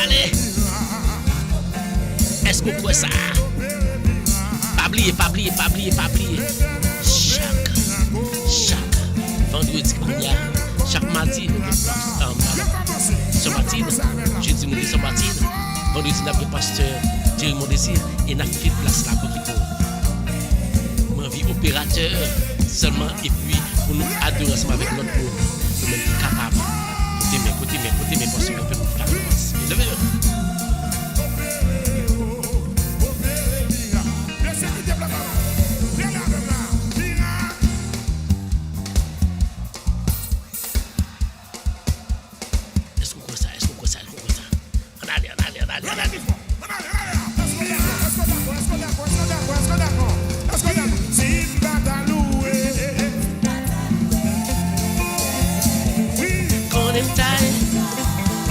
Allez. Est-ce qu'on croit ça? Pas oublier. Chaque vendredi qu'on y a. Chaque mardi, nous avons Saint-Martin, jeudi, nous avons Saint-Martin, vendredi, nous avons pasteur Thierry Mondésir et nous avons fait place là pour qu'il faut. Ma vie opérateur seulement et puis pour nous adorer ensemble avec notre monde, nous sommes capables. Côté mais, parce que nous sommes capables.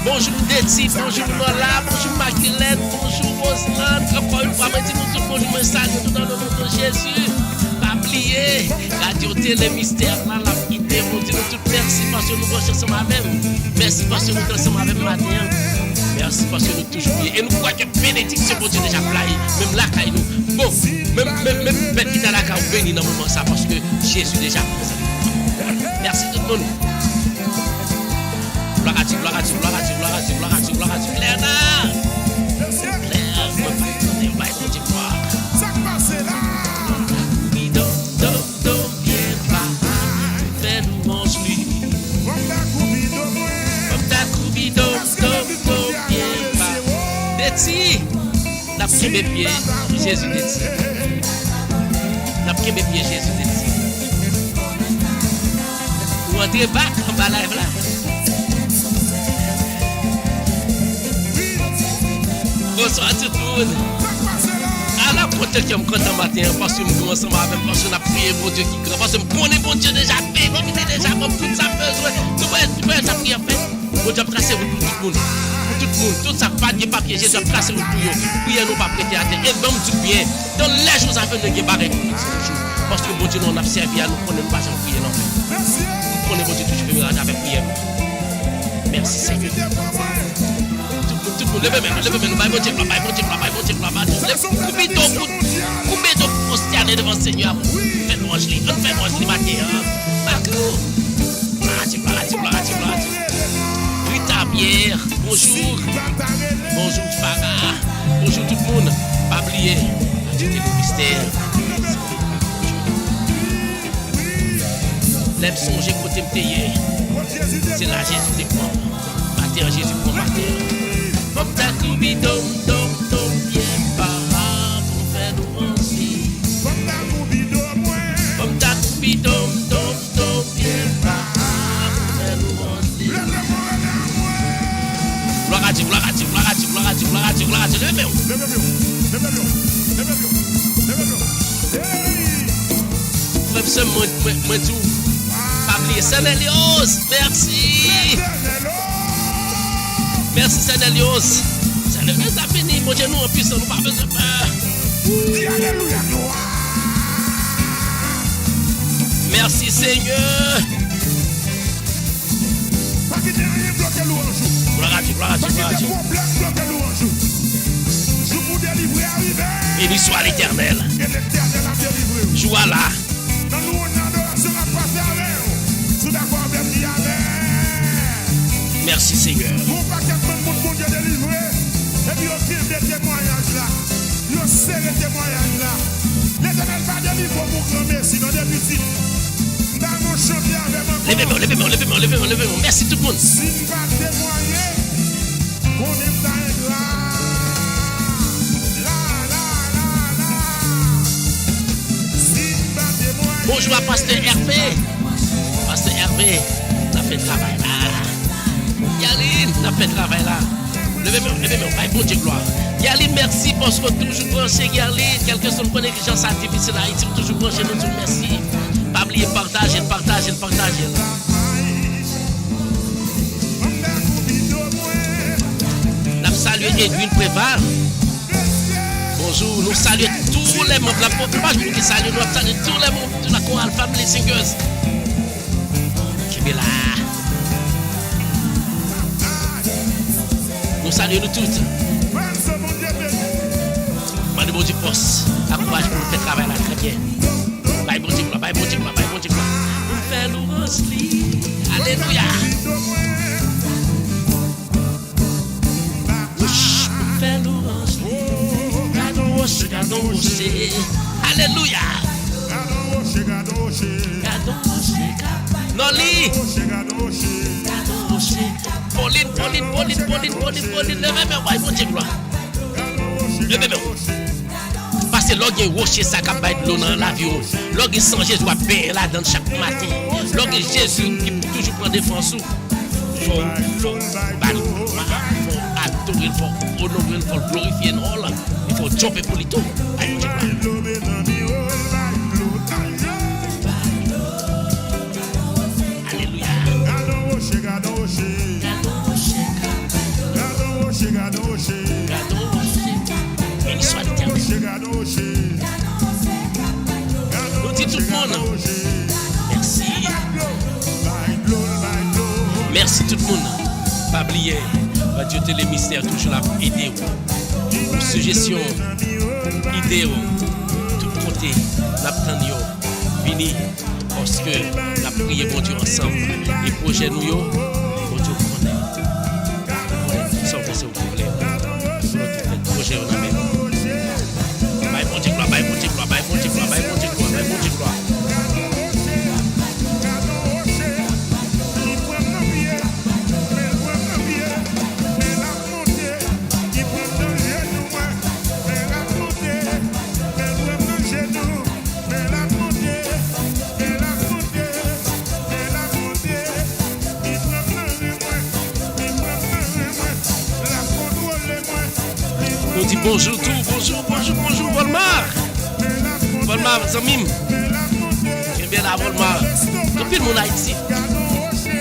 Bonjour Deti, bonjour Lola, bonjour Maguilène, bonjour Roseland. Encore une fois, je dis nous tous bonjour, je salue tout dans le nom de Jésus. Pas oublier, Radio Télé Mystère, là, la idée, on dit nous tous merci parce que nous branchons ensemble avec. Merci parce que nous sommes ensemble avec matin. Merci parce que nous toujours prions. Et nous croyons que bénédiction pour Dieu déjà plaît. Même là, nous. Bon, même bête qui est là, nous bénit dans le moment ça parce que Jésus déjà présent. Merci tout le monde. Gloire à Dieu, gloire à Dieu, gloire à Dieu, gloire à Dieu, gloire à Dieu, gloire à Dieu. Claire, on va être gloire. Ça passe là. Oui, do, bien pas. Fais nous mange lui. Comme ta coubido, Comme ta coubido, bien pas. Deti, n'a pris mes pieds, Jésus Deti. N'a pris mes pieds, Jésus Deti. Ou entrer back en bas live là. Bonsoir tout le monde. À la protection, je suis content matin parce que je suis ensemble avec parce que je prié pour Dieu qui grand. Parce que je connais mon Dieu déjà fait, il est déjà comme tout ça besoin. Tu vois, ça prière fait. Mon Dieu a tracé pour tout le monde. Pour tout le monde. Tout ça, pas de papier, Jésus a tracé pour tout le monde. Priez nous pas prêter à terre. Et donc, du bien. Dans les jours à venir, nous avons parce que mon Dieu nous a servi à nous connaître, nous pas jamais prier non plus. Nous connaissons mon Dieu toujours avec prière. Merci Seigneur. Tout le monde, levez-moi, nous allons monter, combien de prosterner devant le Seigneur? Fais-nous angeler, fais-nous angeler matin. Marco, gloire à Dieu. Rita Pierre, bonjour. Bonjour Farah, bonjour tout le monde. Pas oublier, Dieu est le mystère. L'aime songer côté m'tayer. C'est là Jésus te prend. Matin, Jésus prend matin. Comme ta coubido, bien pas pour faire nous ainsi. Comme ta coubido, bien pas pour faire nous ainsi. Gloire à Dieu, gloire à Dieu, gloire à Dieu, gloire à Dieu, gloire à Dieu, gloire à Dieu. Levez-vous. Frère, ce moi tout. Pas oublier Saint-Elios, merci. Merci Saint-Elios. Saint-Elios a fini, mon Dieu, nous en puissance, nous pas besoin de peur. Merci Seigneur. Gloire à Dieu, gloire à Dieu, gloire à Dieu. Béni soit l'Éternel. Joie là. Merci Seigneur. Et puis on tire des témoignages là. On sait les témoignages là. L'Éternel va délivrer pour grand merci dans des petits. Dans mon chantier avec mon Levez-moi. Merci tout le monde. Si on va témoigner, on est dans là. Si on va témoigner. Bonjour à Pasteur Hervé. Pasteur Hervé, on a fait le travail là. Yaline, on a fait le travail là. Levez-moi, bon Dieu gloire. Yaline, merci parce que toujours branché, Yaline. Quelques sont connaît que les gens sont difficiles à Haïti, toujours branché, nous tous merci. Pas oublier partager. Nous saluons Edwin Préval. Bonjour, nous saluons tous les membres de la population qui saluent, nous saluons tous les membres de la chorale Family Singers. Qui est là. Nous saluons nous toutes. Mandez bon Dieu force. Encourage pour nous faire travail là très bien. Bye bon Dieu, bye bon Dieu. Nous faire louange. Alléluia. Nous faire louange. Gardons rocher. Alléluia. Noli. Pauline. Levez-moi, bon Dieu, gloire. Levez-moi. Parce que l'on a rocher ça qui va être l'eau dans l'avion. L'on a sans Jésus à payer là dans chaque matin. L'on a Jésus qui toujours prend défense. Il faut adorer, il faut honorer, il faut glorifier. Il faut jumper pour les tout. Alléluia. Béni soit l'Éternel. Nous dit tout le monde. Merci. Merci tout le monde. Pas oublier, Radio Télé Mystère toujours là pour aider. Suggestions, idées, tout côté, l'attendons, vini, parce que la prière bon Dieu ensemble. Les projets nous, bon Dieu connaît. Sans faire ce que vous voulez. Le projet on a même. Bye bon Dieu gloire, bye bon Dieu gloire, bye bon Dieu gloire, bye bon Dieu gloire, bye bon Dieu gloire. Nous dit bonjour tout, bonjour Volmar. Volmar, Zamim. J'aime bien la Volmar. Quand pile mon Haïti.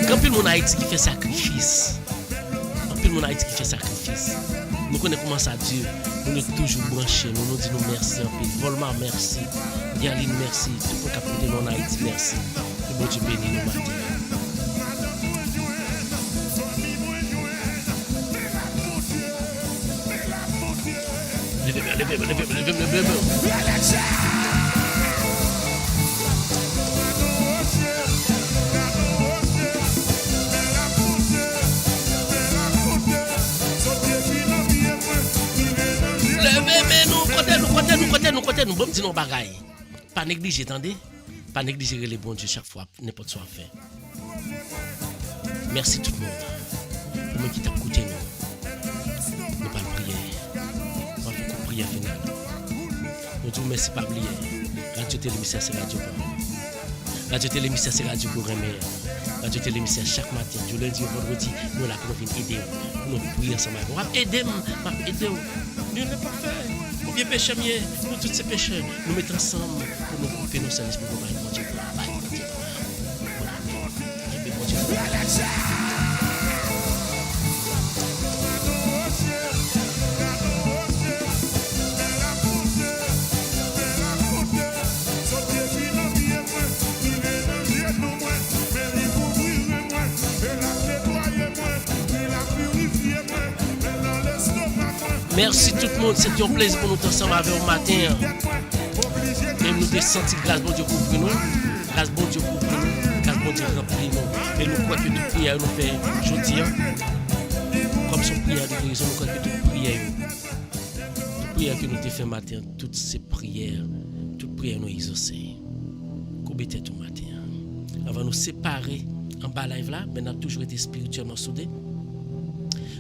Quand pile mon Haïti qui fait sacrifice. Quand pile mon Haïti qui fait sacrifice. Nous connaissons comment ça Dieu. Nous sommes toujours branchés. Nous disons merci en pile. Volmar, merci. Yaline, merci. Tout le monde qui a porté mon Haïti, merci. Que bon Dieu bénisse nous matin. Levez. Nous côté nous bon dit non bagaille. Pas négliger, attendez. Pas négliger les bons Dieu chaque fois n'importe quoi fait. Merci tout le monde. Pour moi qui t'a écouté nous. Nous pas prier. Prière finale. Nous disons merci pas oublier. Radio Télé Mystère c'est radio pour Radio Télé Mystère c'est radio pour remettre. Radio Télé Mystère chaque matin, du lundi au vendredi, nous là pour venir aider. Nous prier ensemble. On va aider, Nous ne pas faire. Ou bien péché mieux, nous tous ces pécheurs, nous mettons ensemble pour nous couper nos services pour nous bailler mon Dieu. Merci tout le monde, c'était un plaisir pour nous ensemble avec au matin. Et nous avons senti grâce bon Dieu couvre nous, grâce bon Dieu couvre nous, grâce bon Dieu remplit nous. Et nous croyons que toute prière nous fait aujourd'hui, comme son prière de guérison, nous croyons que toute prière que nous avons fait matin, toutes ces prières nous exaucées. Combien de tout matin. Avant nous séparer en bas live là, mais nous avons toujours été spirituellement soudés.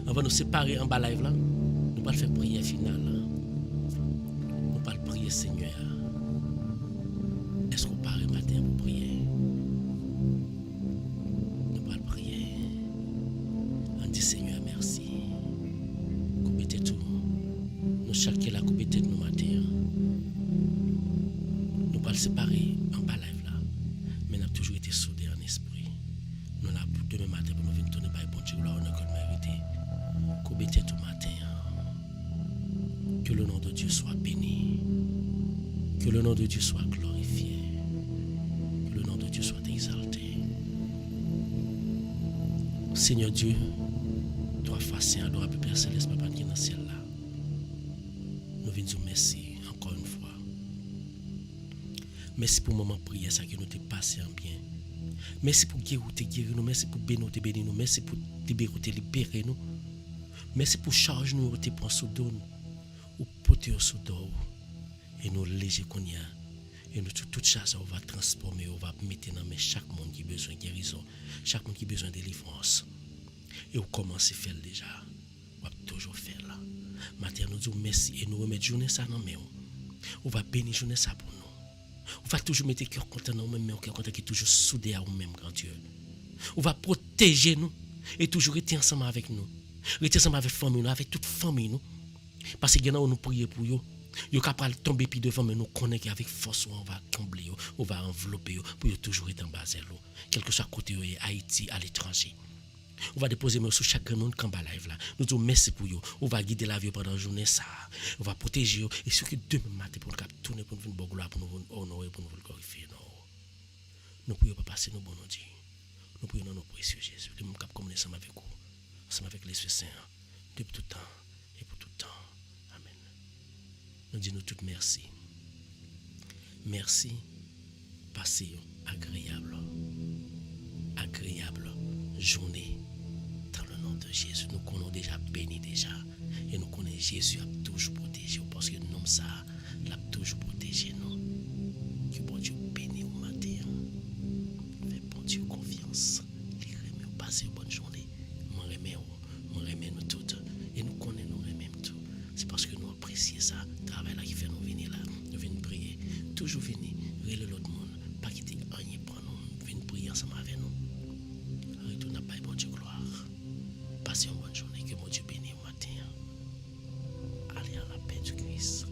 Avant nous séparer en bas live là, nous pas faire prière finale. Nous pas prier Seigneur. Est-ce qu'on part le matin pour prier? Nous pas prier. On dit Seigneur merci. Coupez tout. Nous chacun la coupez tête nous matin. Nous pas le séparer en bas live là. Mais nous avons toujours été soudés en esprit. Nous là pour demain matin pour nous venir tourner par bon Dieu là on a que mérité. Coupez tout matin. Que le nom de Dieu soit béni. Que le nom de Dieu soit glorifié. Que le nom de Dieu soit exalté. Seigneur Dieu, toi face et adorable Père Céleste, Papa qui est dans le ciel là. Nous venons dire merci encore une fois. Merci pour le moment de prière, ça que nous t'ai passé en bien. Merci pour guérir nous. Merci pour bénir nous. Merci pour libérer nous. Merci pour charger nous, te prendre sous dos. Ou porter sous dos et nous léger qu'on y a et nous toute chose on va transformer, on va mettre dans chaque monde qui a besoin de guérison, chaque monde qui a besoin de délivrance et on commence à faire déjà on va toujours faire là matin nous disons merci et nous remettre journée ça dans main on va bénir journée ça pour nous on va toujours mettre cœur content dans même cœur content qui est toujours soudé à nous-mêmes grand Dieu on va protéger nous et toujours être ensemble avec nous rester ensemble avec famille nous avec toute famille nous. Parce que nous prions pour eux. Yo capable tomber puis devant mais nous connaissons qu'avec force on va combler, on va envelopper pour toujours être en bas de l'eau. Quel que soit côté Haïti à l'étranger. On va déposer sur chaque monde qui est live là. Nous disons merci pour vous. On va guider la vie pendant la journée ça. On va protéger vous et surtout demain matin pour nous tourner pour nous faire gloire pour nous honorer pour nous glorifier. Nous prions pas passer nos bons Dieu. Nous prions dans nos précieux Jésus. Que nous puissions communier ensemble avec vous. Ensemble avec l'Esprit Saint. Depuis tout temps et pour tout temps. Amen. Nous disons tout merci. Merci. Passez agréable journée dans le nom de Jésus. Nous connaissons déjà béni déjà et nous connaissons Jésus a toujours protégé parce que nous ça l'a toujours protégé nous. Que bon Dieu béni au matin. Fais bon Dieu confiance. Les remet passer une bonne journée. Moi remet nous toutes et nous connaissons nous remet tout. C'est parce que nous apprécions ça. Travail là qui fait nous venir là. Nous venons prier. Toujours venir. Relais l'autre monde. Pas quitter rien pour nous. Venir prier ensemble avec nous. Retourne à bon Dieu gloire. Passez une bonne journée. Que mon Dieu bénisse au matin. Allez à la paix du Christ.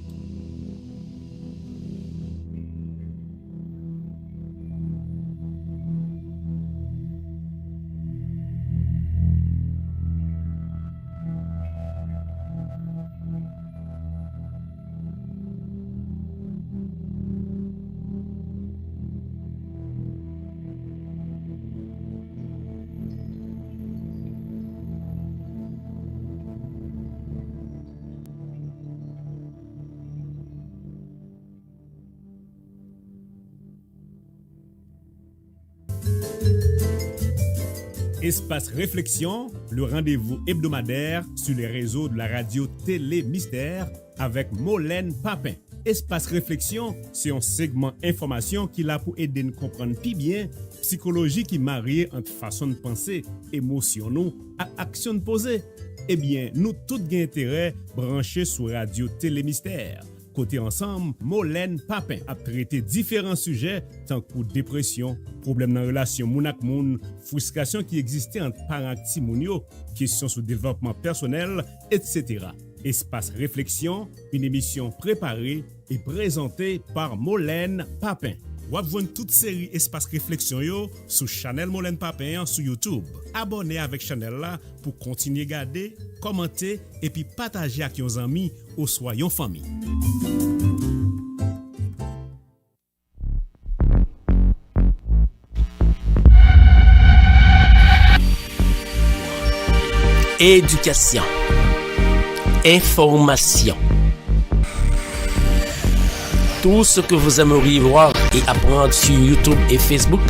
Espace Réflexion, le rendez-vous hebdomadaire sur les réseaux de la radio Télé Mystère avec Molène Papin. Espace Réflexion, c'est un segment information qui l'a pour aider nous comprendre plus bien psychologie qui marie entre façon de penser, émotion nous et action de poser. Eh bien, nous tous gain intérêt branchés sur radio Télé Mystère. Côté ensemble, Molène Papin a traité différents sujets tant que dépression, problèmes dans la relation moun ak moun, frustration qui existait entre parents et timounio, questions sur développement personnel, etc. Espace Réflexion, une émission préparée et présentée par Molène Papin. Vous avez toute série Espace Réflexion yo sur Chanel Molène Papin sur YouTube. Abonnez avec Chanel là pour continuer à garder, commenter et puis partager avec vos amis ou soyons famille. Éducation, information. Tout ce que vous aimeriez voir et apprendre sur YouTube et Facebook,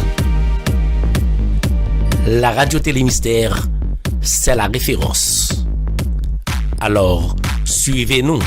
la radio Télé Mystère, c'est la référence. Alors, suivez-nous